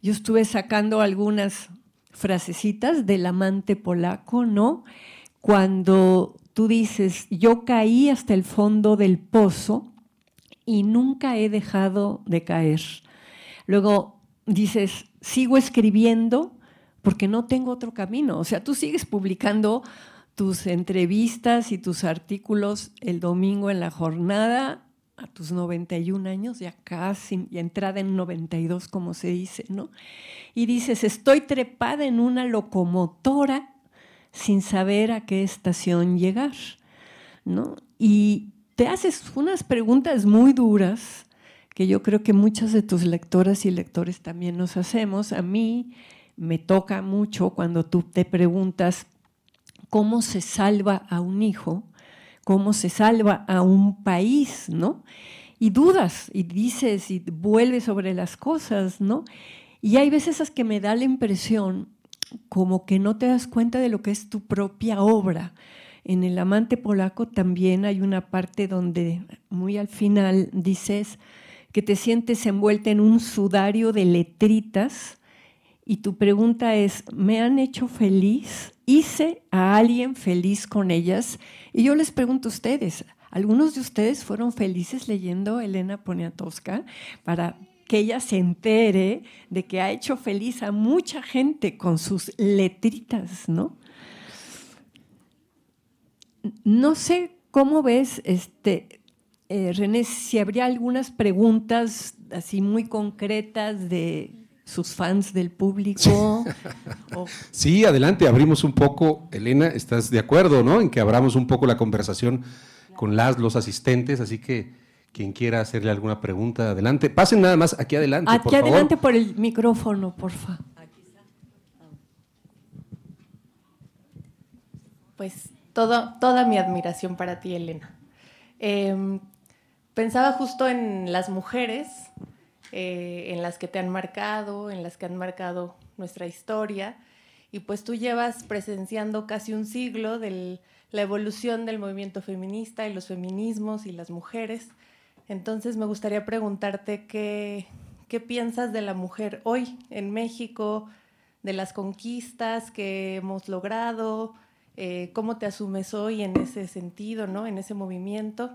Yo estuve sacando algunas frasecitas del amante polaco, ¿no? Cuando tú dices, yo caí hasta el fondo del pozo y nunca he dejado de caer. Luego dices, sigo escribiendo porque no tengo otro camino. O sea, tú sigues publicando tus entrevistas y tus artículos el domingo en La Jornada a tus 91 años, ya casi, ya entrada en 92, como se dice, ¿no? Y dices, estoy trepada en una locomotora sin saber a qué estación llegar, ¿no? Y te haces unas preguntas muy duras que yo creo que muchas de tus lectoras y lectores también nos hacemos. A mí me toca mucho cuando tú te preguntas cómo se salva a un hijo, cómo se salva a un país, ¿no? Y dudas, y dices, y vuelves sobre las cosas, ¿no? Y hay veces que me da la impresión como que no te das cuenta de lo que es tu propia obra. En El amante polaco también hay una parte donde muy al final dices que te sientes envuelta en un sudario de letritas y tu pregunta es, ¿me han hecho feliz? ¿Hice a alguien feliz con ellas? Y yo les pregunto a ustedes, ¿algunos de ustedes fueron felices leyendo Elena Poniatowska para que ella se entere de que ha hecho feliz a mucha gente con sus letritas, ¿no? No sé cómo ves, René, si habría algunas preguntas así muy concretas de sus fans, del público. Sí, adelante, abrimos un poco. Elena, ¿estás de acuerdo, no? En que abramos un poco la conversación con los asistentes, así que quien quiera hacerle alguna pregunta, adelante. Pasen nada más aquí adelante, por favor. Aquí adelante por el micrófono, por favor. Pues toda mi admiración para ti, Elena. Pensaba justo en las mujeres, en las que te han marcado, en las que han marcado nuestra historia, y pues tú llevas presenciando casi un siglo de la evolución del movimiento feminista y los feminismos y las mujeres. Entonces me gustaría preguntarte qué piensas de la mujer hoy en México, de las conquistas que hemos logrado, cómo te asumes hoy en ese sentido, ¿no? En ese movimiento,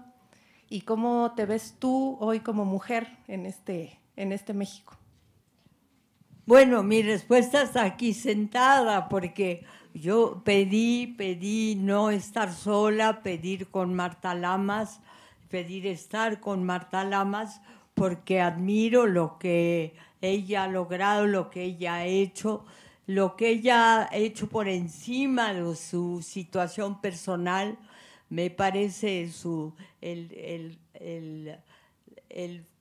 y cómo te ves tú hoy como mujer en este México. Bueno, mi respuesta está aquí sentada, porque yo pedí no estar sola, pedir estar con Marta Lamas, porque admiro lo que ella ha logrado, lo que ella ha hecho por encima de su situación personal. Me parece el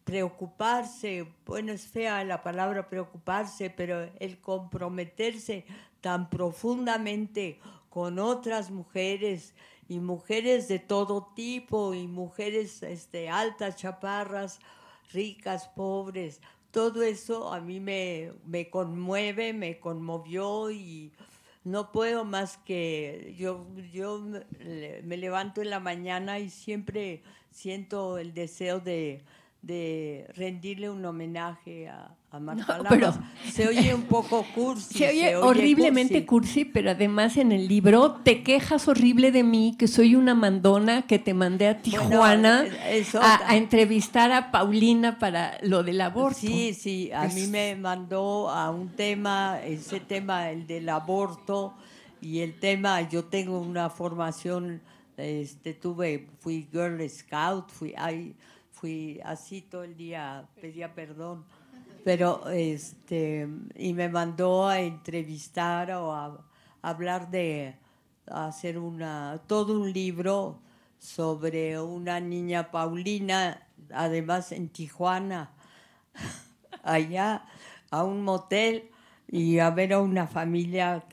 preocuparse, bueno, es fea la palabra preocuparse, pero el comprometerse tan profundamente con otras mujeres, y mujeres de todo tipo, y mujeres altas, chaparras, ricas, pobres, todo eso a mí me conmueve, me conmovió, y no puedo más que yo me levanto en la mañana y siempre siento el deseo de de rendirle un homenaje a Marta No, pero- Lamas. Se oye un poco cursi. Se oye horriblemente cursi, pero además en el libro te quejas horrible de mí, que soy una mandona, que te mandé a Tijuana a entrevistar a Paulina para lo del aborto. Sí, sí, a mí me mandó a un tema, ese tema, el del aborto, y el tema, yo tengo una formación, fui Girl Scout, fui así todo el día, pedía perdón, pero y me mandó a entrevistar o a hablar a hacer todo un libro sobre una niña Paulina, además en Tijuana, allá a un motel y a ver a una familia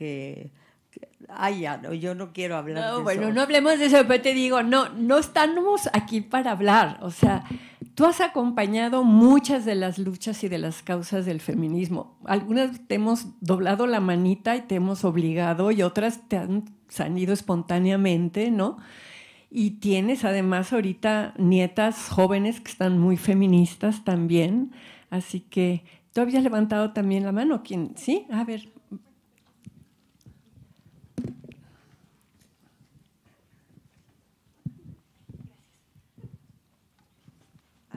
ay, ya, no, yo no quiero hablar de Bueno, eso. no hablemos de eso, pero te digo, no estamos aquí para hablar. O sea, tú has acompañado muchas de las luchas y de las causas del feminismo. Algunas te hemos doblado la manita y te hemos obligado, y otras te han salido espontáneamente, ¿no? Y tienes además ahorita nietas jóvenes que están muy feministas también. Así que tú habías levantado también la mano. ¿Quién? ¿Sí? A ver.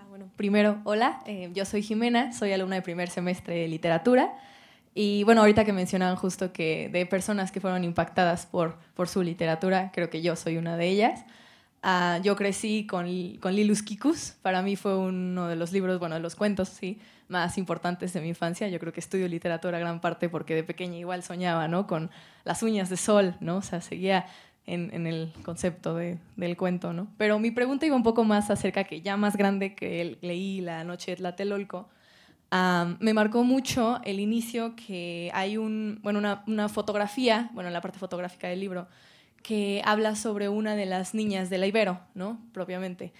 Bueno, primero, hola, yo soy Jimena, soy alumna de primer semestre de literatura. Y bueno, ahorita que mencionaban justo que de personas que fueron impactadas por su literatura, creo que yo soy una de ellas. Yo crecí con Lilus Kikus. Para mí fue uno de los libros, bueno, de los cuentos, sí, más importantes de mi infancia. Yo creo que estudio literatura gran parte porque de pequeña igual soñaba, ¿no? Con las uñas de sol, ¿no? O sea, seguía en el concepto del cuento, ¿no? Pero mi pregunta iba un poco más acerca que ya más grande que leí La noche de Tlatelolco. Me marcó mucho el inicio, que hay una fotografía, bueno, en la parte fotográfica del libro, que habla sobre una de las niñas de la Ibero, ¿no? Propiamente.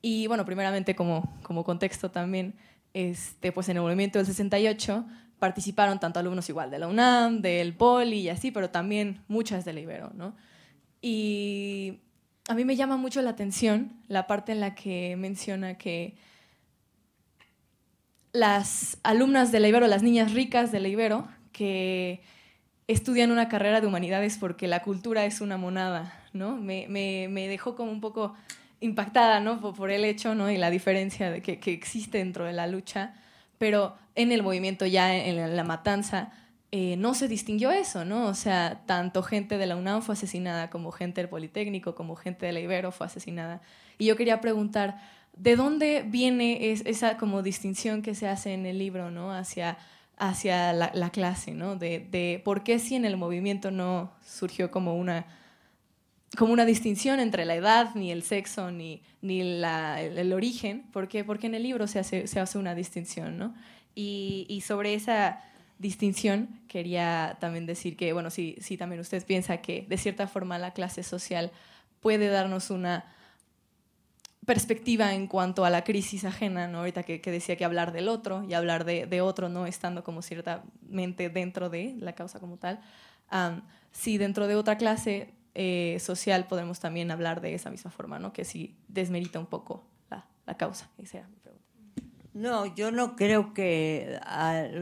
Y bueno, primeramente como contexto también, pues en el movimiento del 68 participaron tanto alumnos igual de la UNAM, del Poli y así, pero también muchas de la Ibero, ¿no? Y a mí me llama mucho la atención la parte en la que menciona que las alumnas de la Ibero, las niñas ricas de la Ibero, que estudian una carrera de humanidades porque la cultura es una monada, ¿no? Me dejó como un poco impactada, ¿no? por el hecho, ¿no? Y la diferencia de que existe dentro de la lucha, pero en el movimiento ya, en la matanza, no se distinguió eso, ¿no? O sea, tanto gente de la UNAM fue asesinada, como gente del Politécnico, como gente de la Ibero fue asesinada. Y yo quería preguntar, ¿de dónde viene esa como distinción que se hace en el libro, ¿no? Hacia la clase, ¿no? De por qué si en el movimiento no surgió como una distinción entre la edad, ni el sexo, ni el origen, porque en el libro se hace una distinción, ¿no? Y sobre esa distinción quería también decir que, bueno, sí también usted piensa que de cierta forma la clase social puede darnos una perspectiva en cuanto a la crisis ajena, ¿no? Ahorita que decía que hablar del otro y hablar de otro, no estando como ciertamente dentro de la causa como tal. Sí, dentro de otra clase social podemos también hablar de esa misma forma, ¿no? Que sí desmerita un poco la causa. Esa era mi pregunta. No, yo no creo que,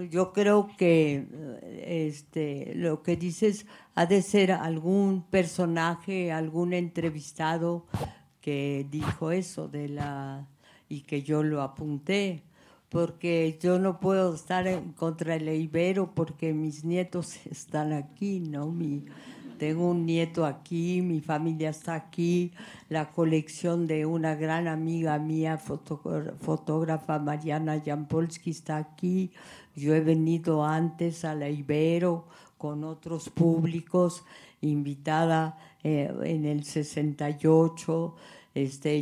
yo creo que lo que dices ha de ser algún personaje, algún entrevistado que dijo eso y que yo lo apunté, porque yo no puedo estar en contra del Ibero porque mis nietos están aquí, ¿no? Tengo un nieto aquí, mi familia está aquí, la colección de una gran amiga mía, fotógrafa Mariana Jampolsky, está aquí. Yo he venido antes a la Ibero con otros públicos, invitada en el 68.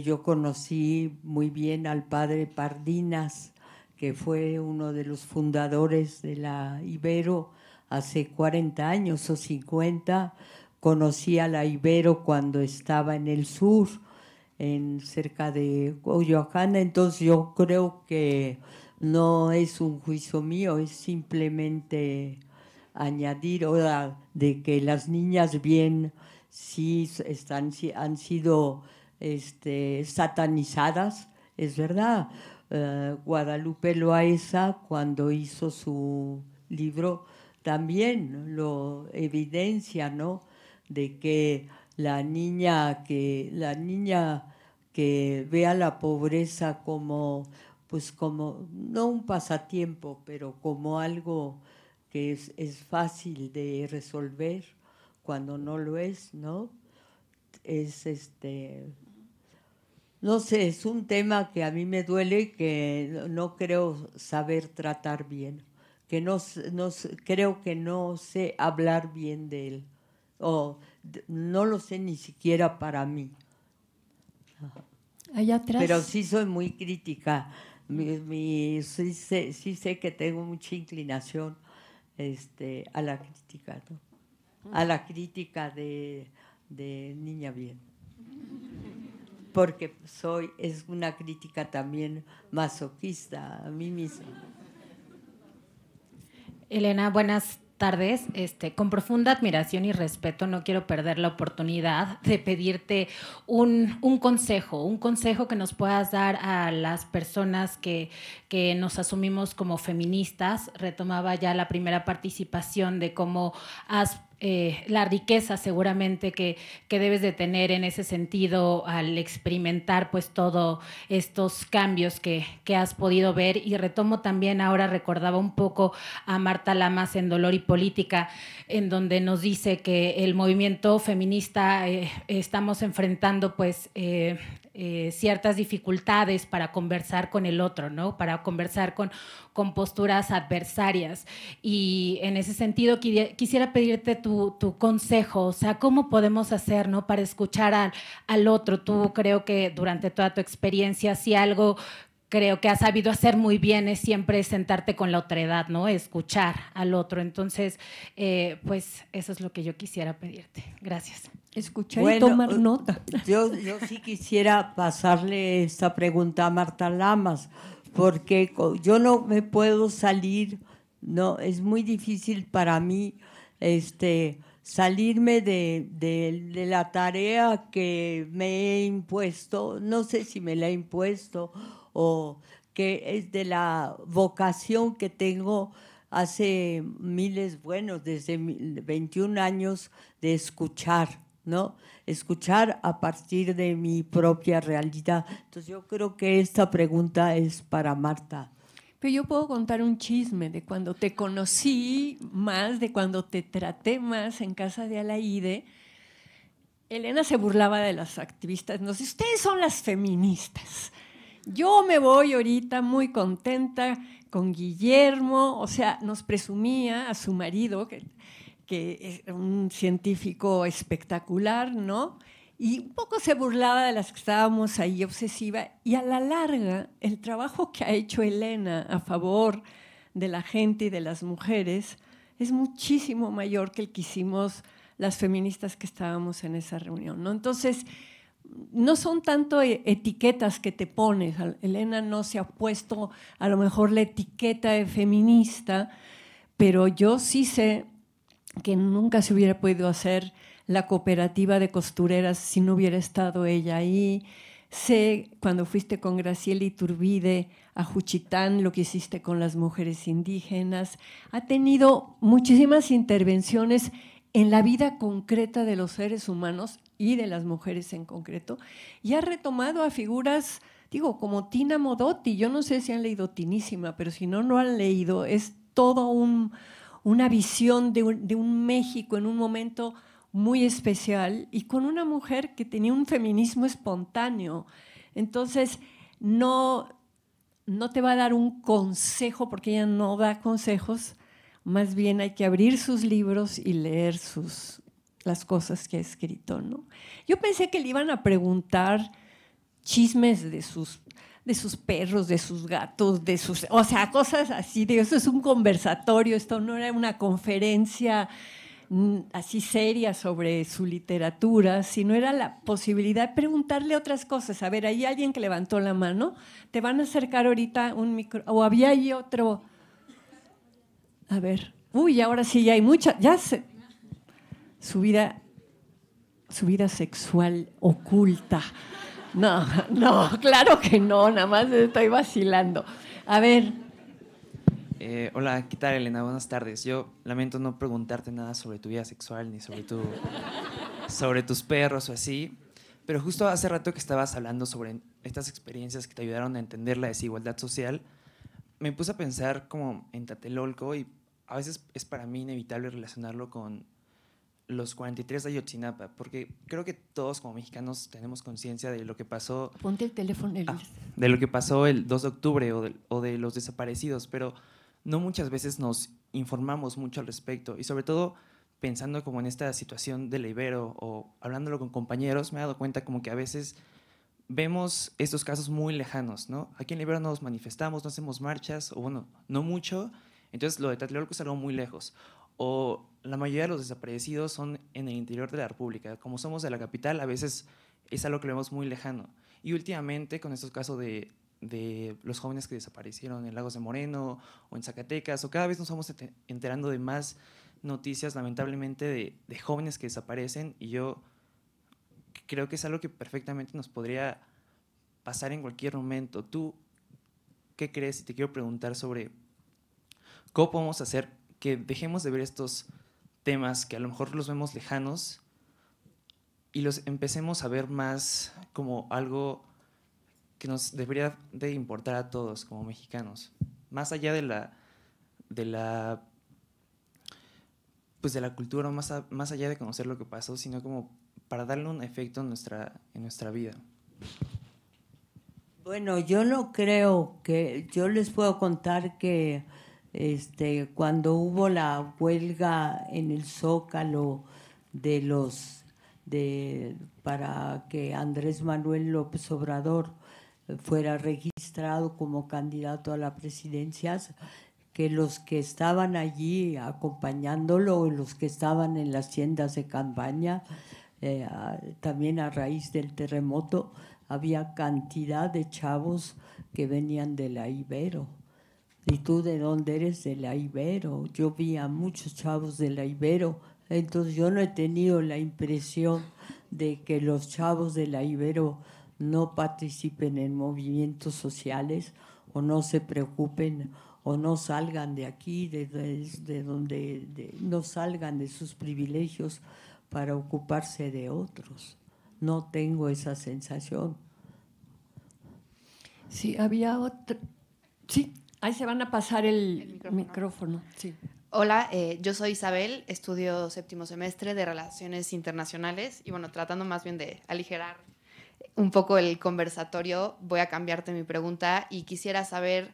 Yo conocí muy bien al padre Pardinas, que fue uno de los fundadores de la Ibero hace 40 años o 50. Conocí a la Ibero cuando estaba en el sur, cerca de Coyoacán. Entonces yo creo que no es un juicio mío, es simplemente añadir ahora de que las niñas bien sí han sido satanizadas, es verdad, Guadalupe Loaesa, cuando hizo su libro, también lo evidencia, ¿no? De que la niña que ve a la pobreza como, pues como, no un pasatiempo, pero como algo que es fácil de resolver cuando no lo es, ¿no? Es no sé, es un tema que a mí me duele, que no creo saber tratar bien, que creo que no sé hablar bien de él, o no lo sé ni siquiera para mí. Allá atrás. Pero sí soy muy crítica, sí sé que tengo mucha inclinación a la crítica, ¿no? A la crítica de Niña Bien. Porque es una crítica también masoquista a mí misma. Elena, buenas tardes. Con profunda admiración y respeto, no quiero perder la oportunidad de pedirte un consejo que nos puedas dar a las personas que nos asumimos como feministas. Retomaba ya la primera participación de cómo la riqueza seguramente que debes de tener en ese sentido al experimentar pues todos estos cambios que has podido ver, y retomo también, ahora recordaba un poco a Marta Lamas en Dolor y Política, en donde nos dice que el movimiento feminista estamos enfrentando pues ciertas dificultades para conversar con el otro, ¿no? Para conversar con posturas adversarias, y en ese sentido quisiera pedirte tu consejo, o sea, ¿cómo podemos hacer, ¿no?, para escuchar al otro? Tú, creo que durante toda tu experiencia, si algo creo que has sabido hacer muy bien es siempre sentarte con la otredad, ¿no?, escuchar al otro. Entonces, pues eso es lo que yo quisiera pedirte. Gracias. Escuchar y tomar nota. Yo sí quisiera pasarle esta pregunta a Marta Lamas, porque yo no me puedo salir, no, es muy difícil para mí salirme de la tarea que me he impuesto, no sé si me la he impuesto o que es de la vocación que tengo hace desde 21 años de escuchar, ¿no? Escuchar a partir de mi propia realidad. Entonces yo creo que esta pregunta es para Marta. Pero yo puedo contar un chisme de cuando te conocí más, de cuando te traté más en casa de Alaíde. Elena se burlaba de las activistas. Nos dice, ustedes son las feministas. Yo me voy ahorita muy contenta con Guillermo. O sea, nos presumía a su marido, que es un científico espectacular, ¿no? Y un poco se burlaba de las que estábamos ahí obsesiva, y a la larga el trabajo que ha hecho Elena a favor de la gente y de las mujeres es muchísimo mayor que el que hicimos las feministas que estábamos en esa reunión, ¿no? Entonces, no son tanto etiquetas que te pones. Elena no se ha puesto a lo mejor la etiqueta de feminista, pero yo sí sé que nunca se hubiera podido hacer la cooperativa de costureras si no hubiera estado ella ahí. Sé, cuando fuiste con Graciela Iturbide a Juchitán, lo que hiciste con las mujeres indígenas. Ha tenido muchísimas intervenciones en la vida concreta de los seres humanos y de las mujeres en concreto, y ha retomado a figuras, digo, como Tina Modotti. Yo no sé si han leído Tinísima, pero si no han leído, es todo una visión de un México en un momento muy especial, y con una mujer que tenía un feminismo espontáneo. Entonces, no te va a dar un consejo, porque ella no da consejos, más bien hay que abrir sus libros y leer las cosas que ha escrito, ¿no? Yo pensé que le iban a preguntar chismes de sus perros, de sus gatos, o sea, cosas así. Eso es un conversatorio, esto no era una conferencia así seria sobre su literatura, sino era la posibilidad de preguntarle otras cosas. A ver, hay alguien que levantó la mano, te van a acercar ahorita un micro, o había ahí otro. A ver, uy, ahora sí ya hay mucha, su vida sexual oculta. No, no, claro que no, nada más estoy vacilando. A ver. Hola, ¿qué tal, Elena? Buenas tardes. Yo lamento no preguntarte nada sobre tu vida sexual ni sobre sobre tus perros o así, pero justo hace rato que estabas hablando sobre estas experiencias que te ayudaron a entender la desigualdad social, me puse a pensar como en Tlatelolco y a veces es para mí inevitable relacionarlo con los 43 de Ayotzinapa, porque creo que todos como mexicanos tenemos conciencia de lo que pasó. Ponte el teléfono. De lo que pasó el 2 de octubre o de los desaparecidos, pero no muchas veces nos informamos mucho al respecto y sobre todo pensando como en esta situación de la Ibero o hablándolo con compañeros, me he dado cuenta como que a veces vemos estos casos muy lejanos, ¿no? Aquí en la Ibero no nos manifestamos, no hacemos marchas, o bueno, no mucho, entonces lo de Tlatelolco es algo muy lejos. O la mayoría de los desaparecidos son en el interior de la República. Como somos de la capital, a veces es algo que lo vemos muy lejano. Y últimamente, con estos casos de los jóvenes que desaparecieron en Lagos de Moreno o en Zacatecas, o cada vez nos vamos enterando de más noticias, lamentablemente, de jóvenes que desaparecen, y yo creo que es algo que perfectamente nos podría pasar en cualquier momento. ¿Tú qué crees? Y te quiero preguntar sobre cómo podemos hacer que dejemos de ver estos temas que a lo mejor los vemos lejanos y los empecemos a ver más como algo que nos debería de importar a todos como mexicanos, más allá de la cultura, más allá de conocer lo que pasó, sino como para darle un efecto en nuestra vida. Bueno, yo no creo que, yo les puedo contar que cuando hubo la huelga en el Zócalo para que Andrés Manuel López Obrador fuera registrado como candidato a la presidencia, que los que estaban allí acompañándolo, los que estaban en las tiendas de campaña, también a raíz del terremoto, había cantidad de chavos que venían de la Ibero. ¿Y tú de dónde eres? De la Ibero. Yo vi a muchos chavos de la Ibero, entonces yo no he tenido la impresión de que los chavos de la Ibero no participen en movimientos sociales o no se preocupen o no salgan de aquí, no salgan de sus privilegios para ocuparse de otros. No tengo esa sensación. Sí, había otra. Sí, ahí se van a pasar el micrófono. Sí. Hola, yo soy Isabel, estudio 7º semestre de Relaciones Internacionales y bueno, tratando más bien de aligerar un poco el conversatorio, voy a cambiarte mi pregunta y quisiera saber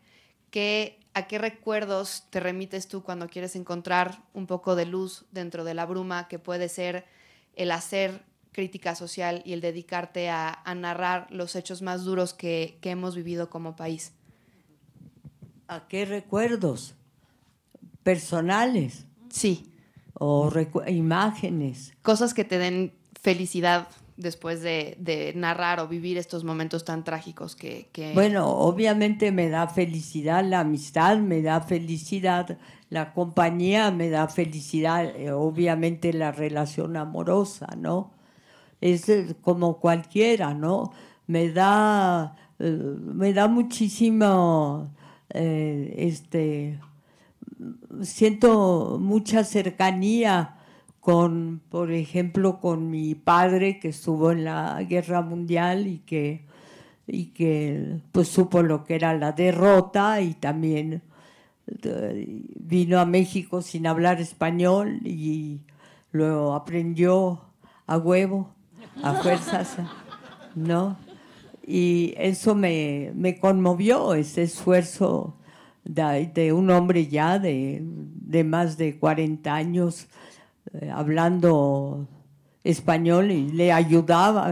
a qué recuerdos te remites tú cuando quieres encontrar un poco de luz dentro de la bruma, que puede ser el hacer crítica social y el dedicarte a narrar los hechos más duros que hemos vivido como país. ¿A qué recuerdos? ¿Personales? Sí. ¿O imágenes? Cosas que te den felicidad después de narrar o vivir estos momentos tan trágicos que... Bueno, obviamente me da felicidad la amistad, me da felicidad la compañía, me da felicidad obviamente la relación amorosa, ¿no? Es como cualquiera, ¿no? Me da muchísimo, siento mucha cercanía por ejemplo, con mi padre que estuvo en la Guerra Mundial y que pues supo lo que era la derrota y también vino a México sin hablar español y luego aprendió a huevo, a fuerzas, ¿no? Y eso me conmovió, ese esfuerzo de un hombre ya de más de 40 años hablando español, y le ayudaba,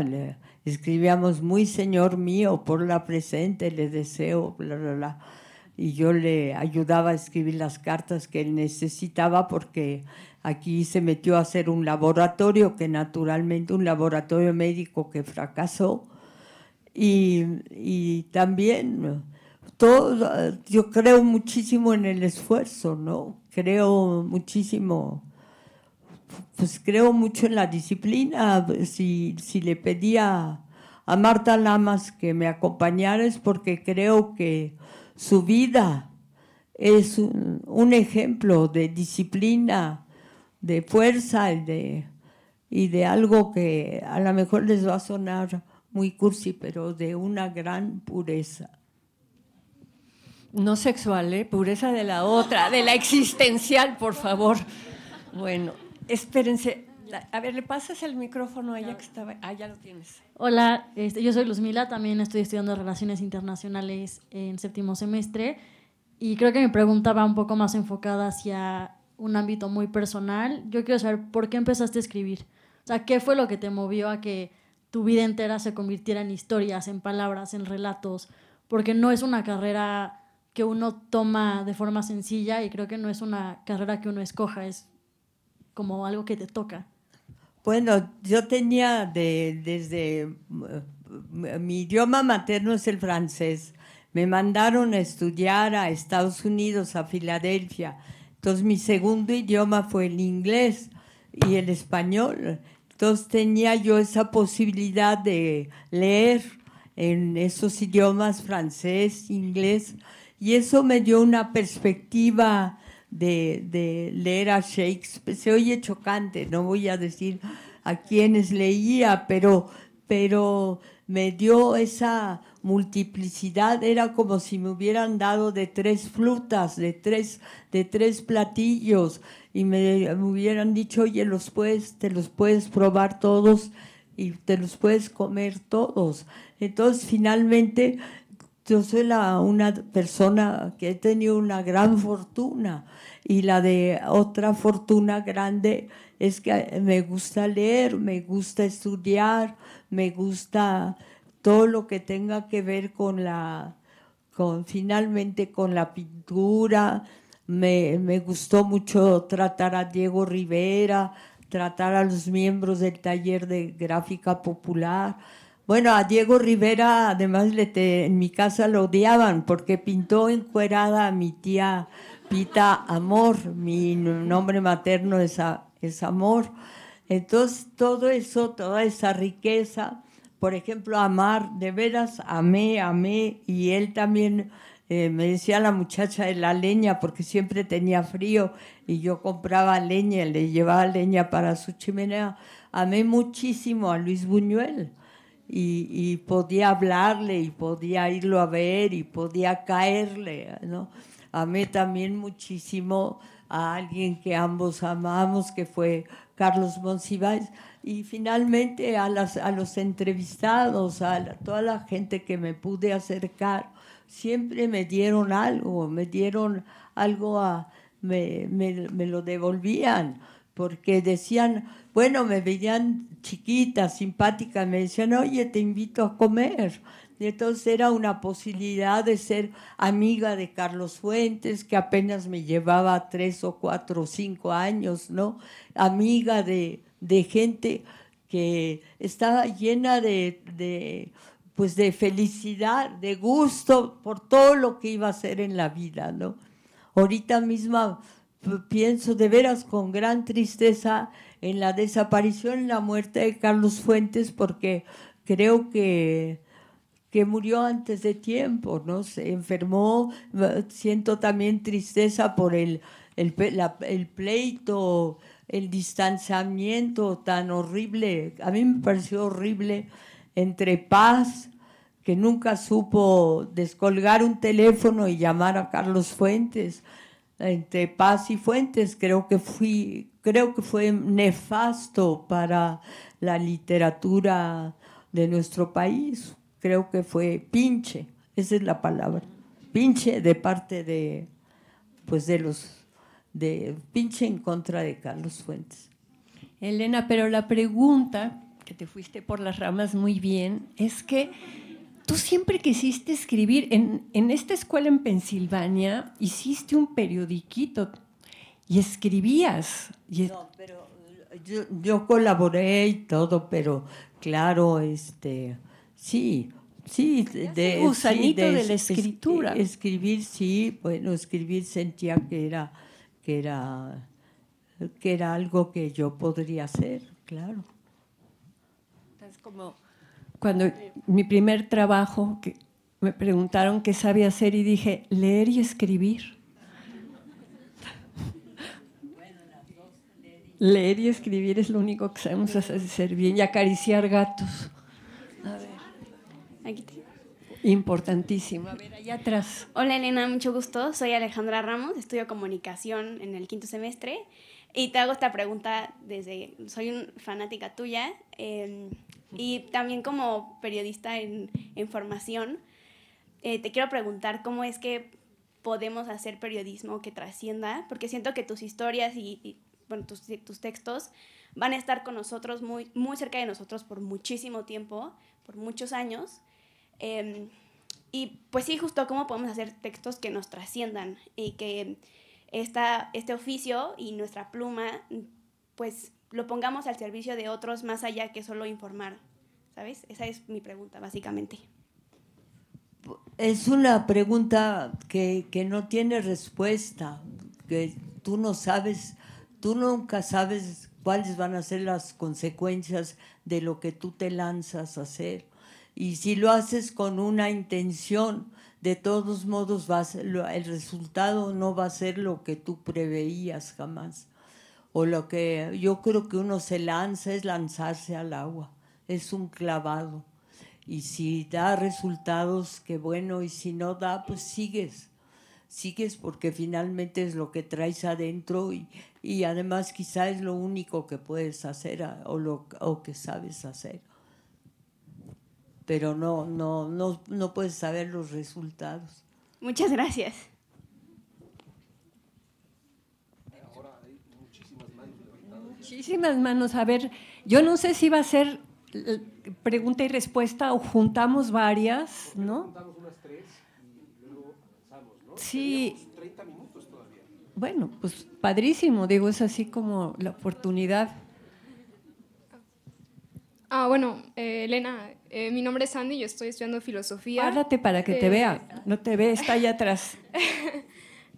escribíamos muy señor mío, por la presente le deseo, bla, bla, bla. Y yo le ayudaba a escribir las cartas que él necesitaba, porque aquí se metió a hacer un laboratorio, que naturalmente un laboratorio médico que fracasó, y también yo creo muchísimo en el esfuerzo, ¿no? Creo muchísimo, pues creo mucho en la disciplina. Si le pedía a Marta Lamas que me acompañara es porque creo que su vida es un ejemplo de disciplina, de fuerza y de algo que a lo mejor les va a sonar muy cursi, pero de una gran pureza. No sexual, pureza de la otra, de la existencial, por favor. Bueno, espérense. A ver, ¿le pasas el micrófono a ella que estaba? Ah, ya lo tienes. Hola, yo soy Luzmila, también estoy estudiando Relaciones Internacionales en 7º semestre y creo que mi pregunta va un poco más enfocada hacia un ámbito muy personal. Yo quiero saber por qué empezaste a escribir. O sea, ¿qué fue lo que te movió a que tu vida entera se convirtiera en historias, en palabras, en relatos? Porque no es una carrera que uno toma de forma sencilla y creo que no es una carrera que uno escoja, es como algo que te toca. Bueno, yo tenía desde mi idioma materno es el francés. Me mandaron a estudiar a Estados Unidos, a Filadelfia. Entonces mi segundo idioma fue el inglés y el español. Entonces tenía yo esa posibilidad de leer en esos idiomas, francés, inglés, y eso me dio una perspectiva de leer a Shakespeare. Se oye chocante, no voy a decir a quiénes leía, pero me dio esa multiplicidad. Era como si me hubieran dado de 3 frutas, de tres platillos, y me hubieran dicho, oye, te los puedes probar todos y te los puedes comer todos. Entonces, finalmente, yo soy una persona que he tenido una gran fortuna, y la de otra fortuna grande es que me gusta leer, me gusta estudiar, me gusta todo lo que tenga que ver finalmente con la pintura. Me gustó mucho tratar a Diego Rivera, tratar a los miembros del taller de gráfica popular. Bueno, a Diego Rivera, además, en mi casa lo odiaban porque pintó encuerada a mi tía Pita Amor. Mi nombre materno es Amor. Entonces, todo eso, toda esa riqueza, por ejemplo, amar, de veras amé, y él también me decía la muchacha de la leña, porque siempre tenía frío y yo compraba leña, le llevaba leña para su chimenea. Amé muchísimo a Luis Buñuel. Y podía hablarle y podía irlo a ver y podía caerle, ¿no? Amé también muchísimo a alguien que ambos amamos, que fue Carlos Monsiváis, y finalmente a los entrevistados, toda la gente que me pude acercar, siempre me dieron algo, me lo devolvían, porque decían, bueno, me veían chiquita, simpática, me decían, oye, te invito a comer. Y entonces era una posibilidad de ser amiga de Carlos Fuentes, que apenas me llevaba 3 o 4 o 5 años, ¿no? Amiga de gente que estaba llena de felicidad, de gusto por todo lo que iba a hacer en la vida, ¿no? Ahorita misma pienso de veras con gran tristeza en la desaparición, en la muerte de Carlos Fuentes, porque creo que murió antes de tiempo, ¿no? Se enfermó. Siento también tristeza por el pleito, el distanciamiento tan horrible. A mí me pareció horrible entre Paz, que nunca supo descolgar un teléfono y llamar a Carlos Fuentes. Entre Paz y Fuentes creo que fue nefasto para la literatura de nuestro país. Creo que fue pinche, esa es la palabra, pinche de parte de pinche en contra de Carlos Fuentes. Elena, pero la pregunta, que te fuiste por las ramas muy bien, es que tú siempre quisiste escribir. En esta escuela en Pensilvania hiciste un periodiquito y escribías. No, pero yo colaboré y todo, pero claro, sí, de gusanito de la escritura. Escribir, sí, bueno, escribir sentía que era algo que yo podría hacer, claro. Entonces, cuando mi primer trabajo, que me preguntaron qué sabía hacer y dije, leer y escribir. Leer y escribir es lo único que sabemos hacer bien, y acariciar gatos. A ver. Aquí te... Importantísimo. A ver, allá atrás. Hola Elena, mucho gusto. Soy Alejandra Ramos, estudio comunicación en el 5º semestre y te hago esta pregunta soy una fanática tuya y también como periodista en formación. Te quiero preguntar cómo es que podemos hacer periodismo que trascienda, porque siento que tus historias y bueno, tus textos van a estar con nosotros, muy, muy cerca de nosotros por muchísimo tiempo, por muchos años. Y pues sí, justo cómo podemos hacer textos que nos trasciendan y que este oficio y nuestra pluma, pues lo pongamos al servicio de otros más allá que solo informar, ¿sabes? Esa es mi pregunta, básicamente. Es una pregunta que no tiene respuesta, que tú no sabes, tú nunca sabes cuáles van a ser las consecuencias de lo que tú te lanzas a hacer. Y si lo haces con una intención, de todos modos el resultado no va a ser lo que tú preveías jamás. O lo que yo creo que uno se lanza es lanzarse al agua, es un clavado. Y si da resultados, qué bueno, y si no da, pues sigues porque finalmente es lo que traes adentro y además quizá es lo único que puedes hacer o que sabes hacer. Pero no puedes saber los resultados. Muchas gracias. Muchísimas manos. A ver, yo no sé si va a ser pregunta y respuesta o juntamos varias, ¿no? Juntamos unas 3 y luego avanzamos, ¿no? Sí. Tenemos 30 minutos todavía. Bueno, pues padrísimo, digo, es así como la oportunidad. Bueno, Elena, mi nombre es Sandy, yo estoy estudiando filosofía. Párate para que te vea, no te ve, está allá atrás.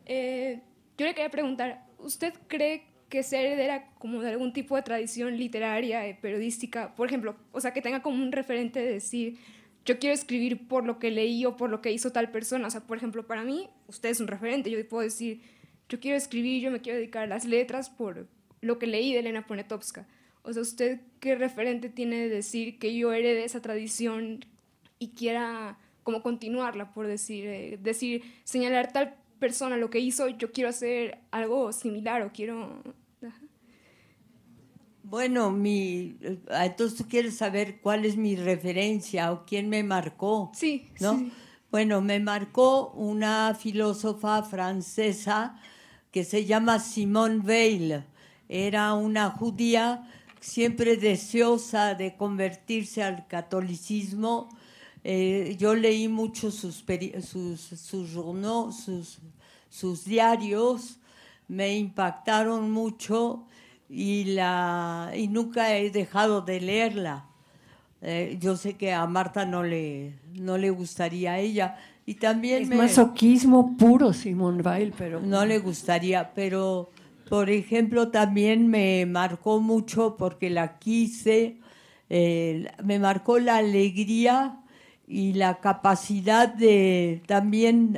Yo le quería preguntar, ¿usted cree que sea heredera como de algún tipo de tradición literaria, periodística, por ejemplo, o sea, que tenga como un referente de decir, yo quiero escribir por lo que leí o por lo que hizo tal persona? O sea, por ejemplo, para mí, usted es un referente, yo puedo decir, yo quiero escribir, yo me quiero dedicar a las letras por lo que leí de Elena Poniatowska. O sea, ¿usted qué referente tiene de decir que yo herede esa tradición y quiera como continuarla, por decir, señalar tal persona lo que hizo, yo quiero hacer algo similar o quiero... Bueno, entonces tú quieres saber cuál es mi referencia o quién me marcó. Sí, ¿no? sí. Bueno, me marcó una filósofa francesa que se llama Simone Weil. Era una judía siempre deseosa de convertirse al catolicismo. Yo leí mucho sus diarios, me impactaron mucho y nunca he dejado de leerla. Yo sé que a Marta no le gustaría a ella. Y también es masoquismo puro, Simone Weil, pero... No le gustaría, pero... Por ejemplo, también me marcó mucho porque la quise, me marcó la alegría y la capacidad de también,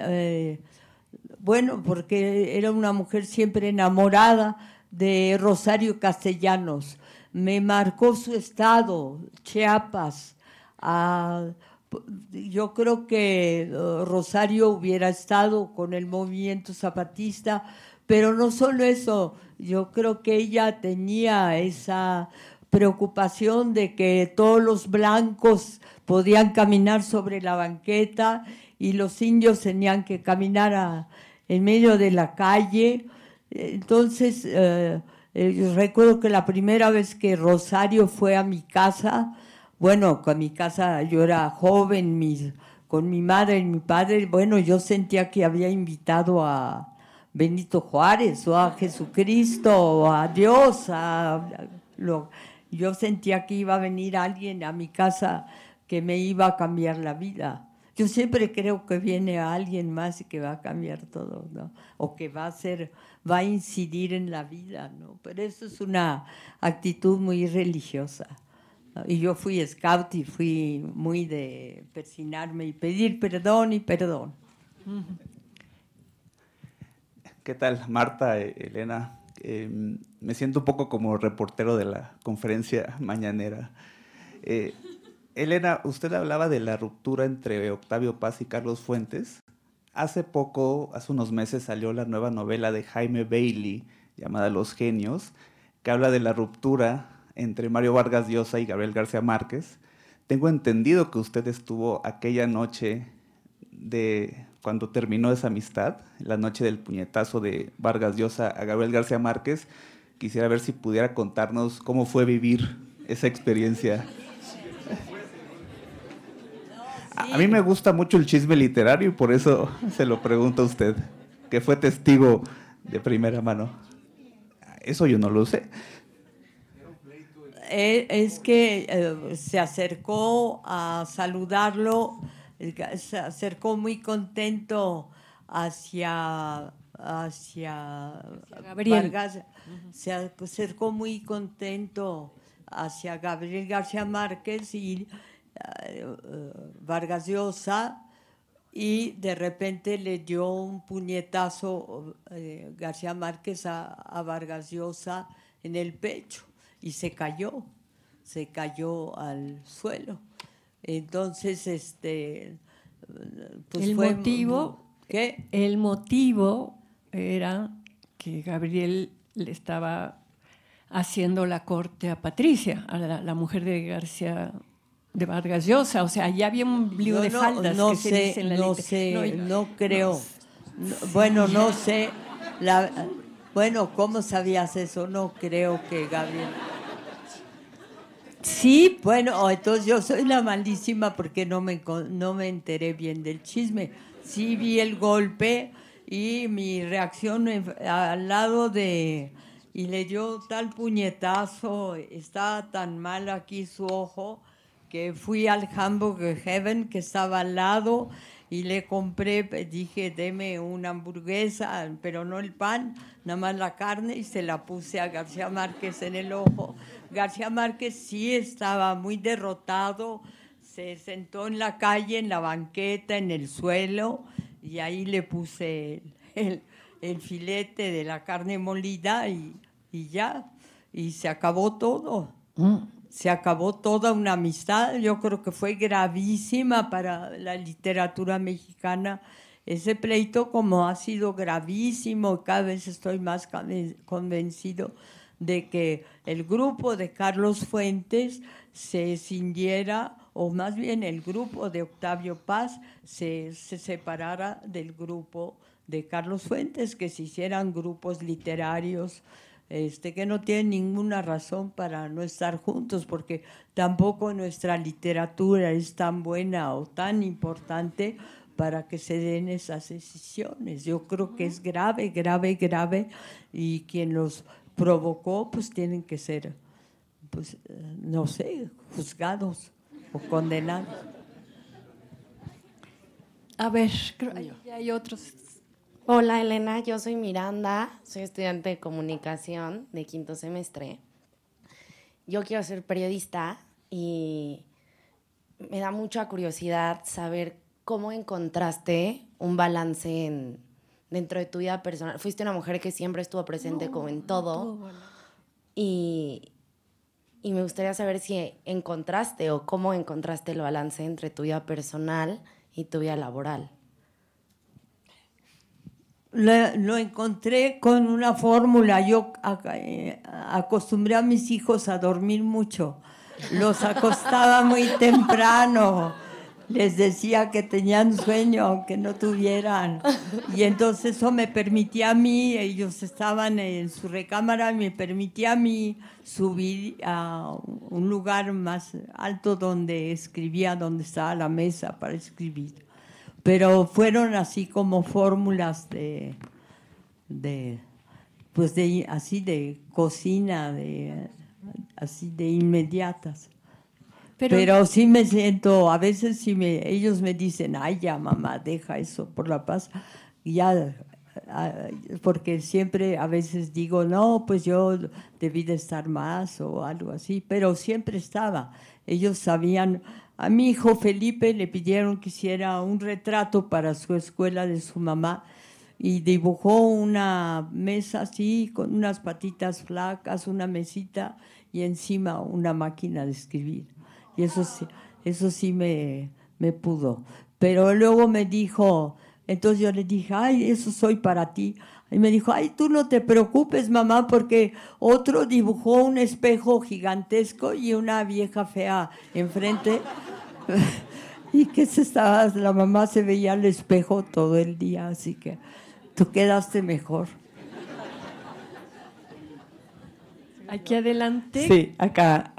bueno, porque era una mujer siempre enamorada de Rosario Castellanos. Me marcó su estado, Chiapas. Yo creo que Rosario hubiera estado con el movimiento zapatista. Pero no solo eso, yo creo que ella tenía esa preocupación de que todos los blancos podían caminar sobre la banqueta y los indios tenían que caminar en medio de la calle. Entonces, yo recuerdo que la primera vez que Rosario fue a mi casa, bueno, con mi casa yo era joven, con mi madre y mi padre, bueno, yo sentía que había invitado a Benito Juárez o a Jesucristo o a Dios. Yo sentía que iba a venir alguien a mi casa que me iba a cambiar la vida. Yo siempre creo que viene alguien más y que va a cambiar todo, ¿no? O que va a incidir en la vida, ¿no? Pero eso es una actitud muy religiosa. Y yo fui scout y fui muy de persinarme y pedir perdón y perdón. ¿Qué tal, Marta, Elena? Me siento un poco como reportero de la conferencia mañanera. Elena, usted hablaba de la ruptura entre Octavio Paz y Carlos Fuentes. Hace unos meses salió la nueva novela de Jaime Bailey llamada Los Genios, que habla de la ruptura entre Mario Vargas Llosa y Gabriel García Márquez. Tengo entendido que usted estuvo aquella noche cuando terminó esa amistad, la noche del puñetazo de Vargas Llosa a Gabriel García Márquez. Quisiera ver si pudiera contarnos cómo fue vivir esa experiencia. A mí me gusta mucho el chisme literario y por eso se lo pregunto a usted, que fue testigo de primera mano. Eso yo no lo sé. Es que se acercó a saludarlo, se acercó muy contento hacia Gabriel. Vargas, se acercó muy contento hacia Gabriel García Márquez y Vargas Llosa, y de repente le dio un puñetazo García Márquez a Vargas Llosa en el pecho y se cayó al suelo. Entonces, pues el fue motivo, ¿qué? El motivo era que Gabriel le estaba haciendo la corte a Patricia, a la mujer de Vargas Llosa. O sea, ya había un lío de faldas. No que sé, se dice en la no creo. Bueno, no sé. Bueno, ¿cómo sabías eso? No creo que Gabriel... Sí, bueno, entonces yo soy la malísima porque no me enteré bien del chisme. Sí vi el golpe y mi reacción al lado de... Y le dio tal puñetazo, estaba tan mal aquí su ojo, que fui al Hamburger Heaven que estaba al lado y le compré, dije, deme una hamburguesa, pero no el pan, nada más la carne, y se la puse a García Márquez en el ojo. García Márquez sí estaba muy derrotado, se sentó en la calle, en la banqueta, en el suelo, y ahí le puse el filete de la carne molida y ya, y se acabó todo. Se acabó toda una amistad. Yo creo que fue gravísima para la literatura mexicana ese pleito, como ha sido gravísimo. Cada vez estoy más convencido de que el grupo de Carlos Fuentes se escindiera, o más bien el grupo de Octavio Paz se separara del grupo de Carlos Fuentes, que se hicieran grupos literarios que no tienen ninguna razón para no estar juntos, porque tampoco nuestra literatura es tan buena o tan importante para que se den esas decisiones. Yo creo que es grave, grave, grave, y quien los provocó pues tienen que ser, pues no sé, juzgados o condenados. A ver, creo que hay otros. Hola Elena, yo soy Miranda, soy estudiante de comunicación de 5º semestre. Yo quiero ser periodista y me da mucha curiosidad saber cómo encontraste un balance dentro de tu vida personal. Fuiste una mujer que siempre estuvo presente como en todo. Y me gustaría saber si encontraste o cómo encontraste el balance entre tu vida personal y tu vida laboral. Lo encontré con una fórmula. Yo acostumbré a mis hijos a dormir mucho. Los acostaba muy temprano. Les decía que tenían sueño aunque no tuvieran. Y entonces eso me permitía a mí, ellos estaban en su recámara, me permitía a mí subir a un lugar más alto donde escribía, donde estaba la mesa para escribir. Pero fueron así como fórmulas así de cocina, así de inmediatas. Pero sí me siento, a veces ellos me dicen, ay ya mamá, deja eso por la paz. Y ya porque siempre a veces digo, no, pues yo debí de estar más o algo así, pero siempre estaba. Ellos sabían. A mi hijo Felipe le pidieron que hiciera un retrato para su escuela de su mamá y dibujó una mesa así, con unas patitas flacas, una mesita y encima una máquina de escribir. Y eso sí me pudo. Pero luego me dijo, entonces yo le dije, ay, eso soy para ti. Y me dijo, ay, tú no te preocupes, mamá, porque otro dibujó un espejo gigantesco y una vieja fea enfrente. Y que la mamá se veía al espejo todo el día, así que tú quedaste mejor. Aquí adelante. Sí, acá.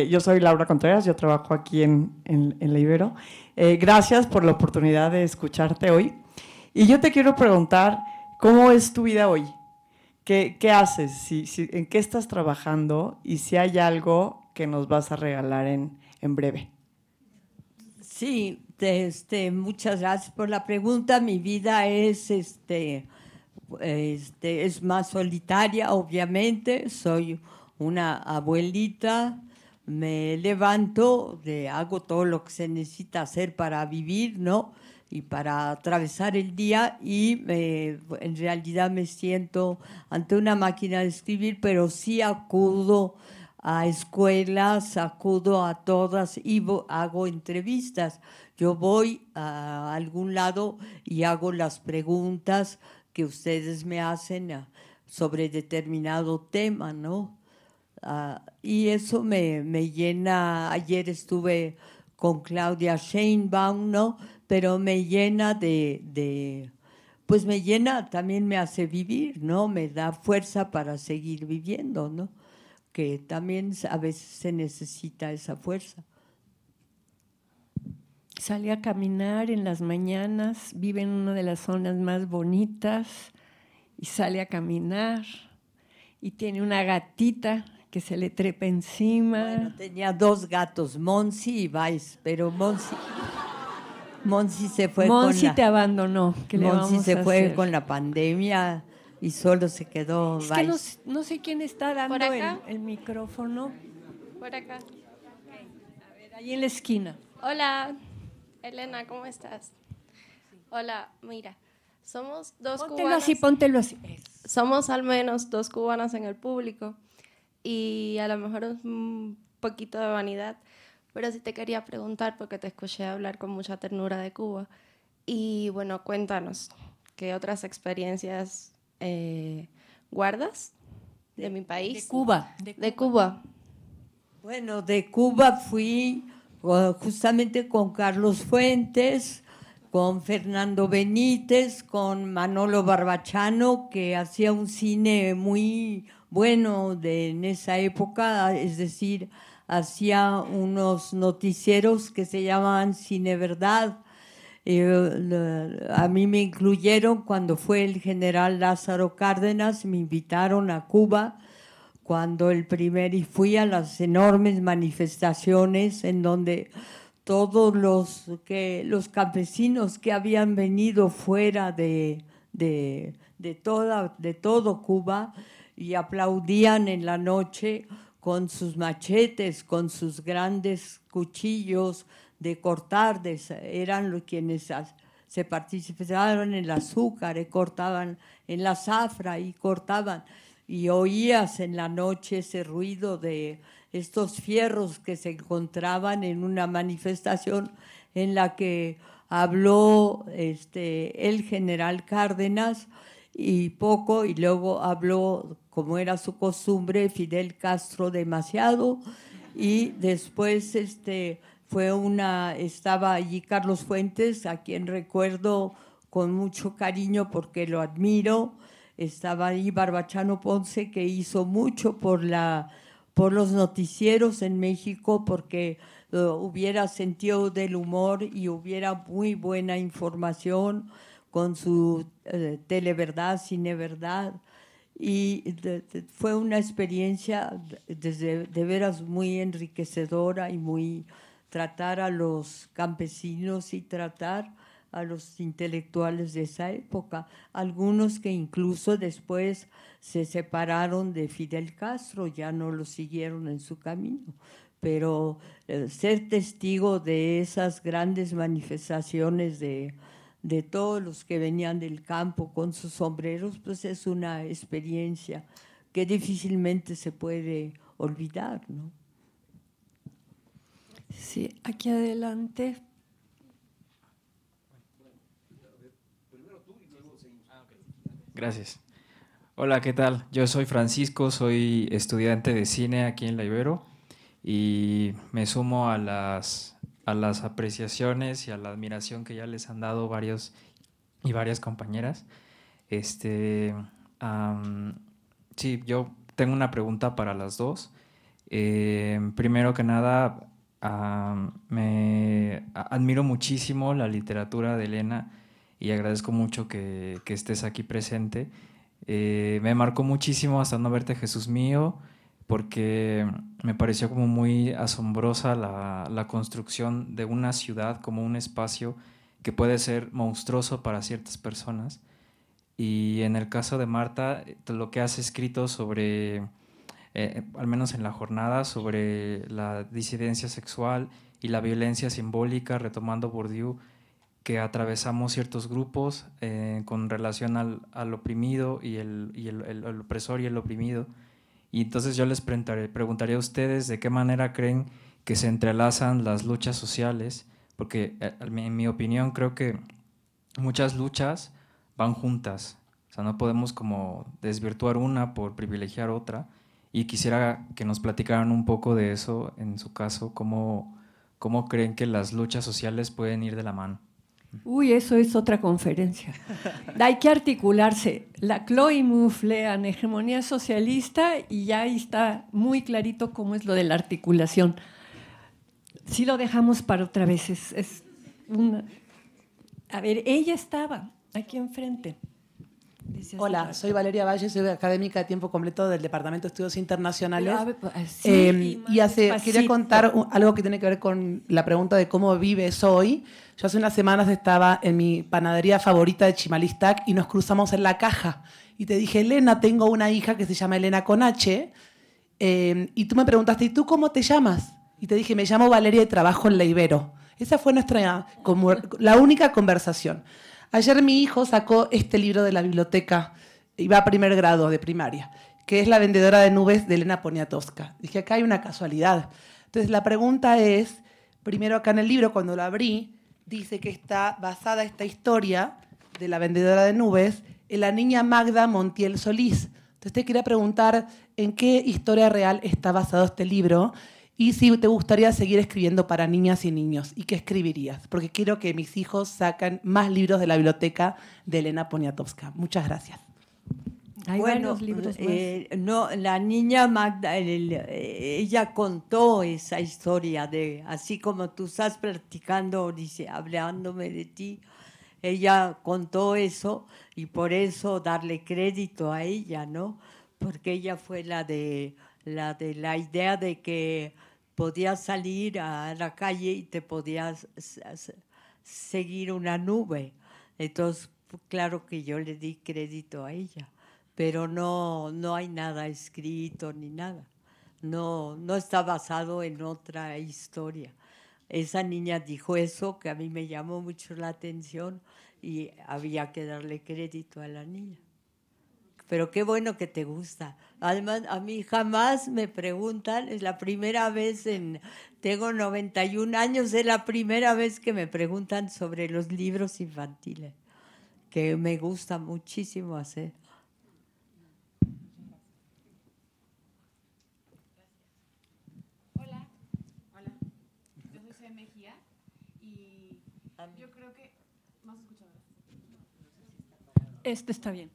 Yo soy Laura Contreras, yo trabajo aquí en la Ibero. Gracias por la oportunidad de escucharte hoy. Y yo te quiero preguntar, ¿cómo es tu vida hoy? ¿Qué haces? ¿En qué estás trabajando? Y si hay algo que nos vas a regalar en breve. Sí, muchas gracias por la pregunta. Mi vida es más solitaria, obviamente. Soy una abuelita, me levanto, hago todo lo que se necesita hacer para vivir, ¿no? Y para atravesar el día y en realidad me siento ante una máquina de escribir, pero sí acudo a escuelas, acudo a todas y hago entrevistas. Yo voy a algún lado y hago las preguntas que ustedes me hacen sobre determinado tema, ¿no? Y eso me llena. Ayer estuve con Claudia Sheinbaum, ¿no? Pero me llena pues me llena, también me hace vivir, ¿no? Me da fuerza para seguir viviendo, ¿no? Que también a veces se necesita esa fuerza. Sale a caminar en las mañanas, vive en una de las zonas más bonitas y sale a caminar y tiene una gatita que se le trepa encima. Bueno, tenía 2 gatos, Monsi y Vice, pero Monsi se fue Monsi te abandonó. ¿Qué le Monsi vamos se a fue hacer? con la pandemia y solo se quedó Es Vice. que no sé quién está dando ¿Por acá? el micrófono. Por acá. A ver, ahí en la esquina. Hola, Elena, ¿cómo estás? Hola, mira, somos dos cubanas. Póntelo así. Somos al menos 2 cubanas en el público y a lo mejor es un poquito de vanidad, pero sí te quería preguntar porque te escuché hablar con mucha ternura de Cuba y bueno, cuéntanos, ¿qué otras experiencias guardas de mi país? De Cuba. De Cuba. Bueno, de Cuba fui justamente con Carlos Fuentes, con Fernando Benítez, con Manolo Barbachano, que hacía un cine muy bueno en esa época, es decir, hacía unos noticieros que se llamaban Cine Verdad. A mí me incluyeron cuando fue el general Lázaro Cárdenas, me invitaron a Cuba y fui a las enormes manifestaciones en donde todos los campesinos que habían venido fuera de todo Cuba y aplaudían en la noche con sus machetes, con sus grandes cuchillos de cortar, eran quienes se participaron en el azúcar, cortaban en la zafra y cortaban. Y oías en la noche ese ruido de estos fierros que se encontraban en una manifestación en la que habló el general Cárdenas y luego habló, como era su costumbre, Fidel Castro demasiado, y después estaba allí Carlos Fuentes, a quien recuerdo con mucho cariño porque lo admiro. Estaba ahí Barbachano Ponce, que hizo mucho por los noticieros en México, porque hubiera sentido del humor y hubiera muy buena información con su Televerdad, Cine Verdad. Y fue una experiencia de veras muy enriquecedora y tratar a los campesinos y tratar a los intelectuales de esa época, algunos que incluso después se separaron de Fidel Castro, ya no lo siguieron en su camino, pero ser testigo de esas grandes manifestaciones de todos los que venían del campo con sus sombreros, pues es una experiencia que difícilmente se puede olvidar, ¿no? Sí, aquí adelante. Gracias. Hola, ¿qué tal? Yo soy Francisco, soy estudiante de cine aquí en La Ibero y me sumo a las apreciaciones y a la admiración que ya les han dado varios y varias compañeras. Sí, yo tengo una pregunta para las dos. Primero que nada, me admiro muchísimo la literatura de Elena y agradezco mucho que estés aquí presente. Me marcó muchísimo Hasta no verte, Jesús mío, porque me pareció como muy asombrosa la construcción de una ciudad como un espacio que puede ser monstruoso para ciertas personas. Y en el caso de Marta, lo que has escrito sobre, al menos en La Jornada, sobre la disidencia sexual y la violencia simbólica, retomando Bourdieu, que atravesamos ciertos grupos con relación al oprimido y el opresor y el oprimido. Y entonces yo les preguntaría a ustedes de qué manera creen que se entrelazan las luchas sociales, porque en mi opinión creo que muchas luchas van juntas, o sea, no podemos como desvirtuar una por privilegiar otra, y quisiera que nos platicaran un poco de eso, en su caso, cómo creen que las luchas sociales pueden ir de la mano. Uy, eso es otra conferencia. Hay que articularse. La Chloe Mouffe lean Hegemonía Socialista y ya ahí está muy clarito cómo es lo de la articulación. Sí lo dejamos para otra vez. Es una... A ver, ella estaba aquí enfrente. Hola, soy Valeria Valle, soy académica de tiempo completo del Departamento de Estudios Internacionales. Quería contar algo que tiene que ver con la pregunta de cómo vives hoy. Yo hace unas semanas estaba en mi panadería favorita de Chimalistac y nos cruzamos en la caja. Y te dije, Elena, tengo una hija que se llama Elena con H. Y tú me preguntaste, ¿y tú cómo te llamas? Y te dije, me llamo Valeria y trabajo en La Ibero. Esa fue la única conversación. Ayer mi hijo sacó este libro de la biblioteca, iba a primer grado de primaria, que es La vendedora de nubes de Elena Poniatowska. Dije, acá hay una casualidad. Entonces la pregunta es, primero acá en el libro, cuando lo abrí, dice que está basada esta historia de La vendedora de nubes en la niña Magda Montiel Solís. Entonces te quería preguntar en qué historia real está basado este libro y si te gustaría seguir escribiendo para niñas y niños, y qué escribirías, porque quiero que mis hijos sacan más libros de la biblioteca de Elena Poniatowska. Muchas gracias. Hay varios libros más. No, la niña Magda, ella contó esa historia de, así como tú estás practicando, dice, hablándome de ti, ella contó eso y por eso darle crédito a ella, ¿no? Porque ella fue la idea de que podías salir a la calle y te podías seguir una nube. Entonces, claro que yo le di crédito a ella, pero no hay nada escrito ni nada. No está basado en otra historia. Esa niña dijo eso que a mí me llamó mucho la atención y había que darle crédito a la niña. Pero qué bueno que te gusta. Además, a mí jamás me preguntan, es la primera vez tengo 91 años, es la primera vez que me preguntan sobre los libros infantiles, que me gusta muchísimo hacer. Hola, yo soy C. Mejía y yo creo que... ¿No se escucha? Este está bien.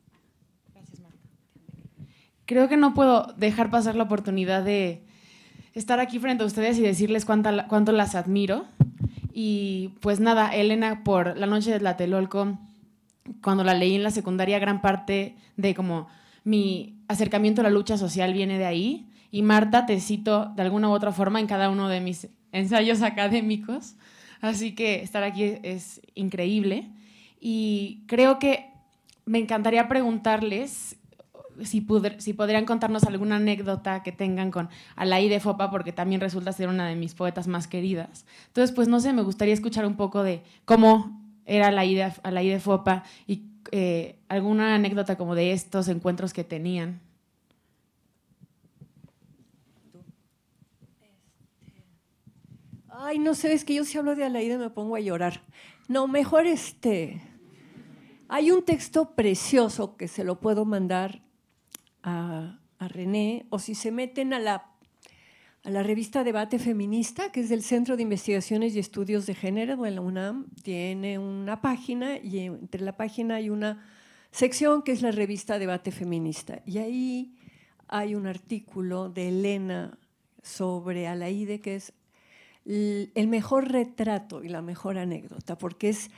Creo que no puedo dejar pasar la oportunidad de estar aquí frente a ustedes y decirles cuánto las admiro. Y pues nada, Elena, por La noche de Tlatelolco, cuando la leí en la secundaria, gran parte de como mi acercamiento a la lucha social viene de ahí. Y Marta, te cito de alguna u otra forma en cada uno de mis ensayos académicos. Así que estar aquí es increíble. Y creo que me encantaría preguntarles si podrían contarnos alguna anécdota que tengan con Alaíde Fopa, porque también resulta ser una de mis poetas más queridas. Entonces, pues no sé, me gustaría escuchar un poco de cómo era Alaíde Fopa y alguna anécdota como de estos encuentros que tenían. Ay, no sé, es que yo si hablo de Alaíde me pongo a llorar. No, mejor hay un texto precioso que se lo puedo mandar a René, o si se meten a la revista Debate Feminista, que es del Centro de Investigaciones y Estudios de Género de la UNAM, tiene una página y entre la página hay una sección que es la revista Debate Feminista. Y ahí hay un artículo de Elena sobre Alaíde que es el mejor retrato y la mejor anécdota, porque es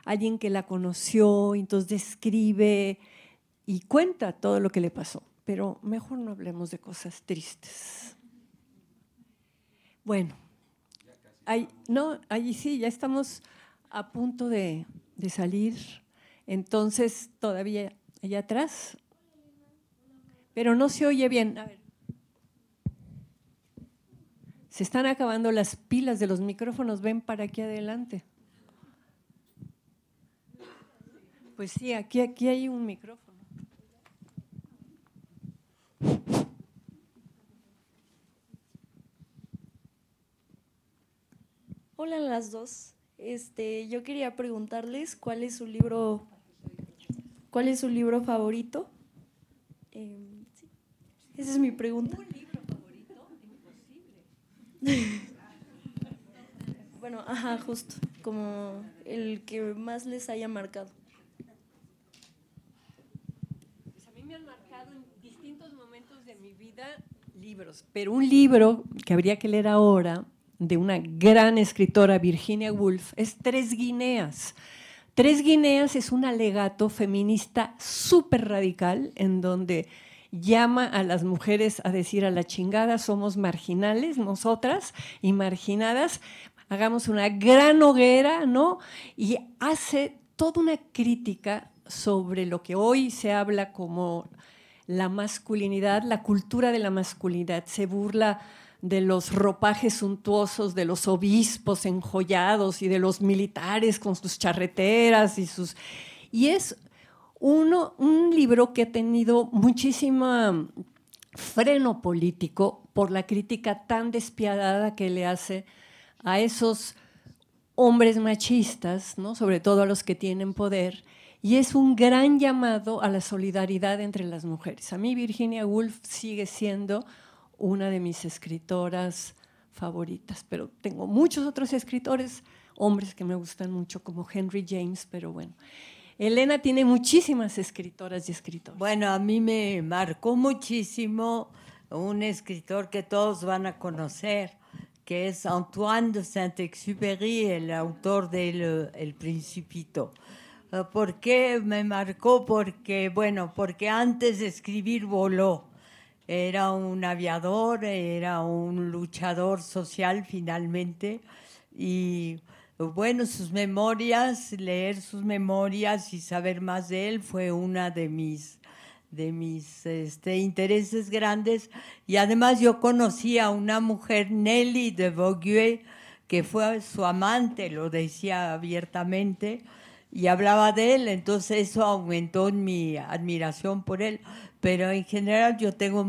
alguien que la conoció, entonces describe y cuenta todo lo que le pasó. Pero mejor no hablemos de cosas tristes. Bueno, allí sí, ya estamos a punto de salir. Entonces, todavía allá atrás, pero no se oye bien. A ver. Se están acabando las pilas de los micrófonos, ven para aquí adelante. Pues sí, aquí hay un micrófono. Hola a las dos. Yo quería preguntarles cuál es su libro favorito. Sí. Esa es mi pregunta. ¿Un libro favorito? Imposible. Bueno, ajá, justo, como el que más les haya marcado. Pues a mí me han marcado en distintos momentos de mi vida libros, pero un libro que habría que leer ahora de una gran escritora, Virginia Woolf, es Tres Guineas. Tres Guineas es un alegato feminista súper radical en donde llama a las mujeres a decir a la chingada, somos marginales nosotras y marginadas, hagamos una gran hoguera, ¿no? Y hace toda una crítica sobre lo que hoy se habla como la masculinidad, la cultura de la masculinidad, se burla de los ropajes suntuosos, de los obispos enjollados y de los militares con sus charreteras y es un libro que ha tenido muchísimo freno político por la crítica tan despiadada que le hace a esos hombres machistas, ¿no? Sobre todo a los que tienen poder, y es un gran llamado a la solidaridad entre las mujeres. A mí Virginia Woolf sigue siendo una de mis escritoras favoritas, pero tengo muchos otros escritores, hombres que me gustan mucho, como Henry James, pero bueno. Elena tiene muchísimas escritoras y escritores. Bueno, a mí me marcó muchísimo un escritor que todos van a conocer, que es Antoine de Saint-Exupéry, el autor de El Principito. ¿Por qué me marcó? Porque antes de escribir voló. Era un aviador, era un luchador social finalmente y bueno, sus memorias, leer sus memorias y saber más de él fue una de mis intereses grandes. Y además yo conocí a una mujer, Nelly de Vogüé, que fue su amante, lo decía abiertamente, y hablaba de él, entonces eso aumentó mi admiración por él. Pero en general yo tengo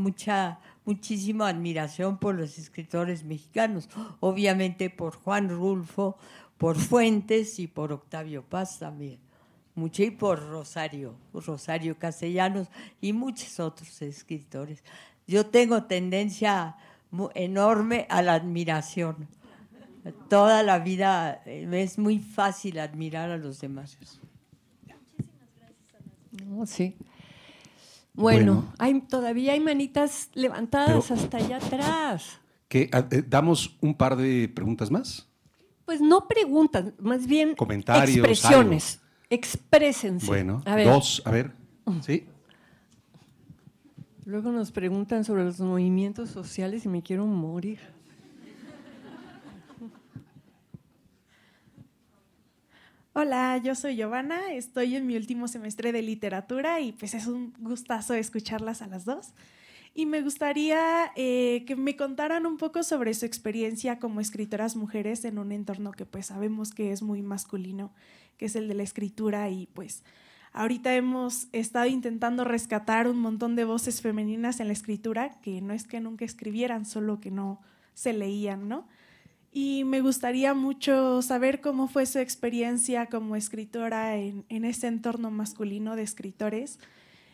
muchísima admiración por los escritores mexicanos, obviamente por Juan Rulfo, por Fuentes y por Octavio Paz también, mucho, y por Rosario Castellanos y muchos otros escritores. Yo tengo tendencia enorme a la admiración. Toda la vida es muy fácil admirar a los demás. Oh, sí. Bueno, todavía hay manitas levantadas hasta allá atrás. ¿Damos un par de preguntas más? Pues no preguntas, más bien comentarios, expresiones. Algo. Exprésense. Bueno, a ver. dos, a ver. ¿Sí? Luego nos preguntan sobre los movimientos sociales y me quiero morir. Hola, yo soy Giovanna, estoy en mi último semestre de literatura y pues es un gustazo escucharlas a las dos. Y me gustaría que me contaran un poco sobre su experiencia como escritoras mujeres en un entorno que pues sabemos que es muy masculino, que es el de la escritura, y pues ahorita hemos estado intentando rescatar un montón de voces femeninas en la escritura, que no es que nunca escribieran, solo que no se leían, ¿no? Y me gustaría mucho saber cómo fue su experiencia como escritora en ese entorno masculino de escritores,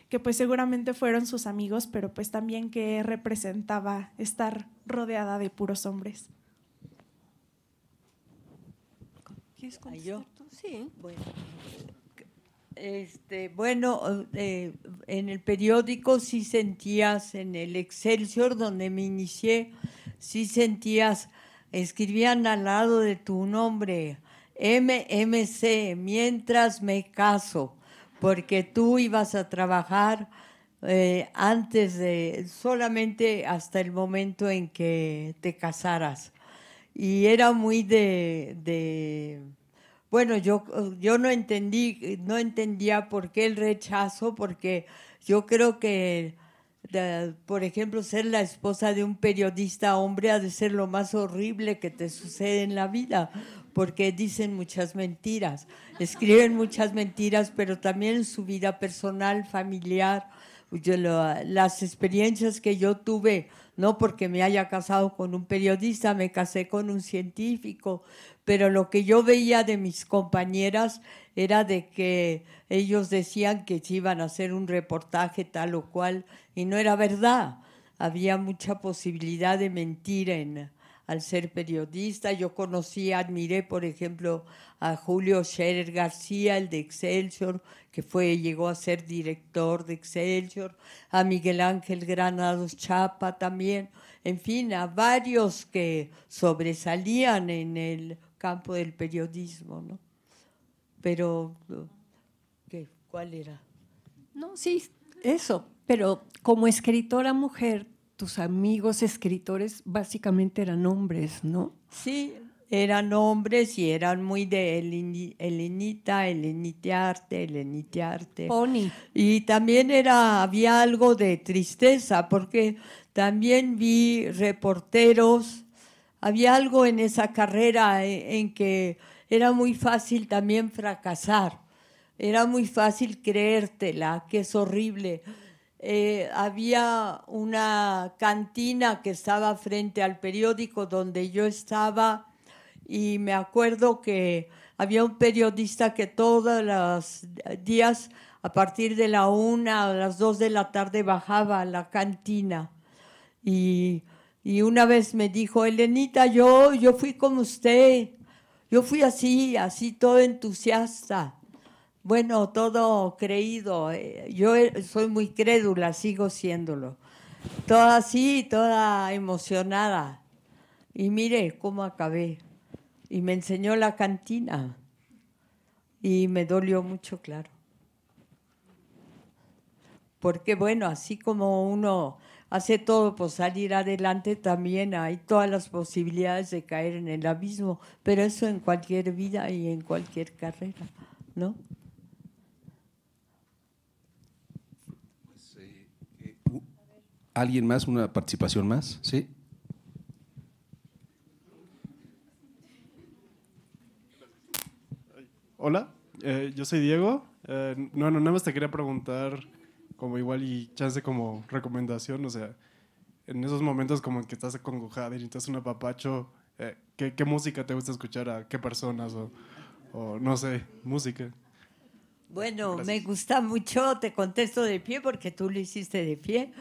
que pues seguramente fueron sus amigos, pero pues también qué representaba estar rodeada de puros hombres. ¿Quieres contestar tú? Sí. Bueno, en el periódico sí sentías, en el Excelsior, donde me inicié, sí sentías, escribían al lado de tu nombre, MMC, mientras me caso, porque tú ibas a trabajar antes de, solamente hasta el momento en que te casaras. Y era muy bueno, yo no entendía por qué el rechazo, porque yo creo que, por ejemplo, ser la esposa de un periodista hombre ha de ser lo más horrible que te sucede en la vida, porque dicen muchas mentiras, escriben muchas mentiras, pero también en su vida personal, familiar. Las experiencias que yo tuve, no porque me haya casado con un periodista, me casé con un científico, pero lo que yo veía de mis compañeras era de que ellos decían que se iban a hacer un reportaje tal o cual, y no era verdad. Había mucha posibilidad de mentir al ser periodista. Yo admiré, por ejemplo, a Julio Scherer García, el de Excelsior, que llegó a ser director de Excelsior, a Miguel Ángel Granados Chapa también, en fin, a varios que sobresalían en el campo del periodismo, ¿no? Pero, ¿cuál era? No, sí, eso, pero como escritora mujer, tus amigos escritores básicamente eran hombres, ¿no? Sí, eran hombres y eran muy de Helenitearte. Pony. Y también había algo de tristeza, porque también vi reporteros, había algo en esa carrera en que era muy fácil también fracasar, era muy fácil creértela, que es horrible. Había una cantina que estaba frente al periódico donde yo estaba, y me acuerdo que había un periodista que todos los días a partir de la 1 a las 2 de la tarde bajaba a la cantina, y una vez me dijo: Elenita, yo fui como usted, yo fui así todo entusiasta. Bueno, todo creído. Yo soy muy crédula, sigo siéndolo. Toda así, toda emocionada. Y mire cómo acabé. Y me enseñó la cantina. Y me dolió mucho, claro. Porque bueno, así como uno hace todo por salir adelante, también hay todas las posibilidades de caer en el abismo. Pero eso en cualquier vida y en cualquier carrera, ¿no? ¿Alguien más? ¿Una participación más? ¿Sí? Hola, yo soy Diego. Nada más te quería preguntar, como igual y chance como recomendación, o sea, en esos momentos como que estás acongojada y necesitas un apapacho, ¿qué música te gusta escuchar? ¿A qué personas? O no sé, música. Bueno, gracias. Me gusta mucho, te contesto de pie porque tú lo hiciste de pie.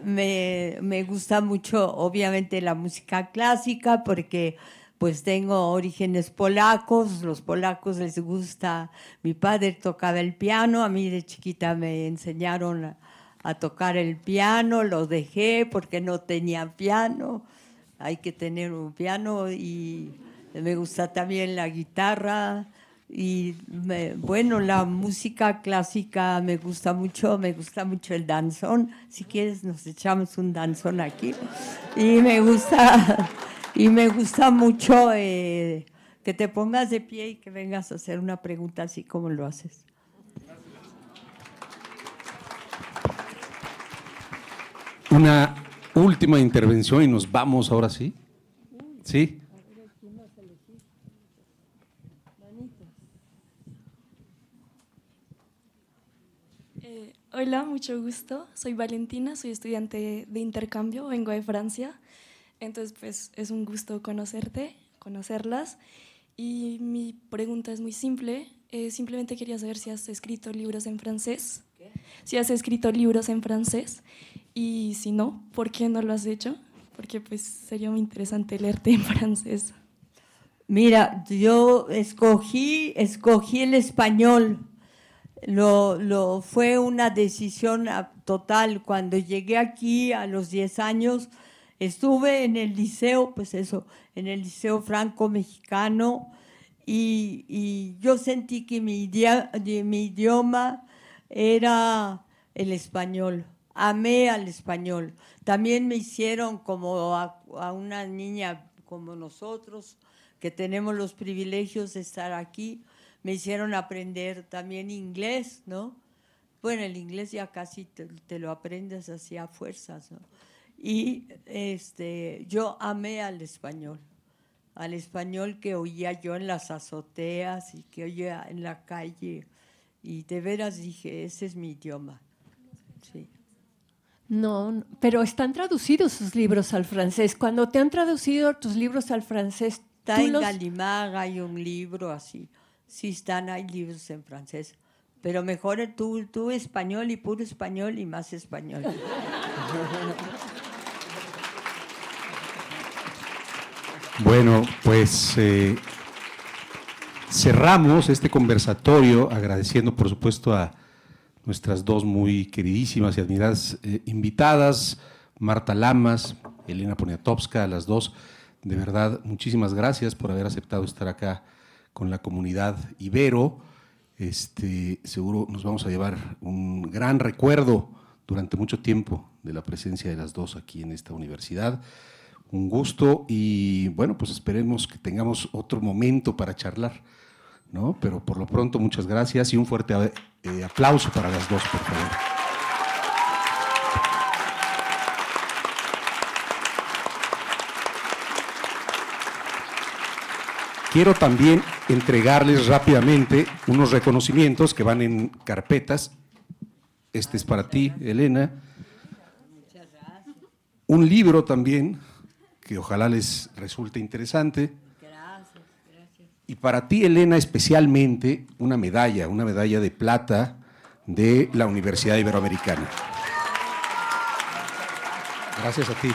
Me gusta mucho, obviamente, la música clásica porque pues tengo orígenes polacos. Los polacos les gusta. Mi padre tocaba el piano, a mí de chiquita me enseñaron a tocar el piano, lo dejé porque no tenía piano. Hay que tener un piano, y me gusta también la guitarra. Y bueno, la música clásica me gusta mucho el danzón. Si quieres nos echamos un danzón aquí. Y me gusta mucho que te pongas de pie y que vengas a hacer una pregunta así como lo haces. Una última intervención y nos vamos ahora sí. ¿Sí? Hola, mucho gusto. Soy Valentina, soy estudiante de intercambio, vengo de Francia. Entonces, pues es un gusto conocerlas. Y mi pregunta es muy simple. Simplemente quería saber si has escrito libros en francés. ¿Qué? Si has escrito libros en francés. Y si no, ¿por qué no lo has hecho? Porque pues sería muy interesante leerte en francés. Mira, yo escogí el español. Fue una decisión total. Cuando llegué aquí a los 10 años, estuve en el liceo, pues eso, en el Liceo Franco-Mexicano, y yo sentí que mi idioma era el español. Amé al español. También me hicieron como a una niña como nosotros, que tenemos los privilegios de estar aquí, me hicieron aprender también inglés, ¿no? Bueno, el inglés ya casi te lo aprendes así a fuerzas, ¿no? Y yo amé al español que oía yo en las azoteas y que oía en la calle, y de veras dije, ese es mi idioma. Sí. No, pero están traducidos sus libros al francés. Cuando te han traducido tus libros al francés, está en Gallimard, hay un libro así. Sí, hay libros en francés. Pero mejor tú español y puro español y más español. Bueno, pues cerramos este conversatorio agradeciendo, por supuesto, a nuestras dos muy queridísimas y admiradas invitadas, Marta Lamas, Elena Poniatowska, a las dos. De verdad, muchísimas gracias por haber aceptado estar acá con la comunidad Ibero. Seguro nos vamos a llevar un gran recuerdo durante mucho tiempo de la presencia de las dos aquí en esta universidad. Un gusto y bueno, pues esperemos que tengamos otro momento para charlar, ¿no? Pero por lo pronto, muchas gracias y un fuerte aplauso para las dos, por favor. Quiero también entregarles rápidamente unos reconocimientos que van en carpetas. Este es para ti, Elena. Muchas gracias. Un libro también, que ojalá les resulte interesante. Gracias. Y para ti, Elena, especialmente una medalla de plata de la Universidad Iberoamericana. Gracias a ti.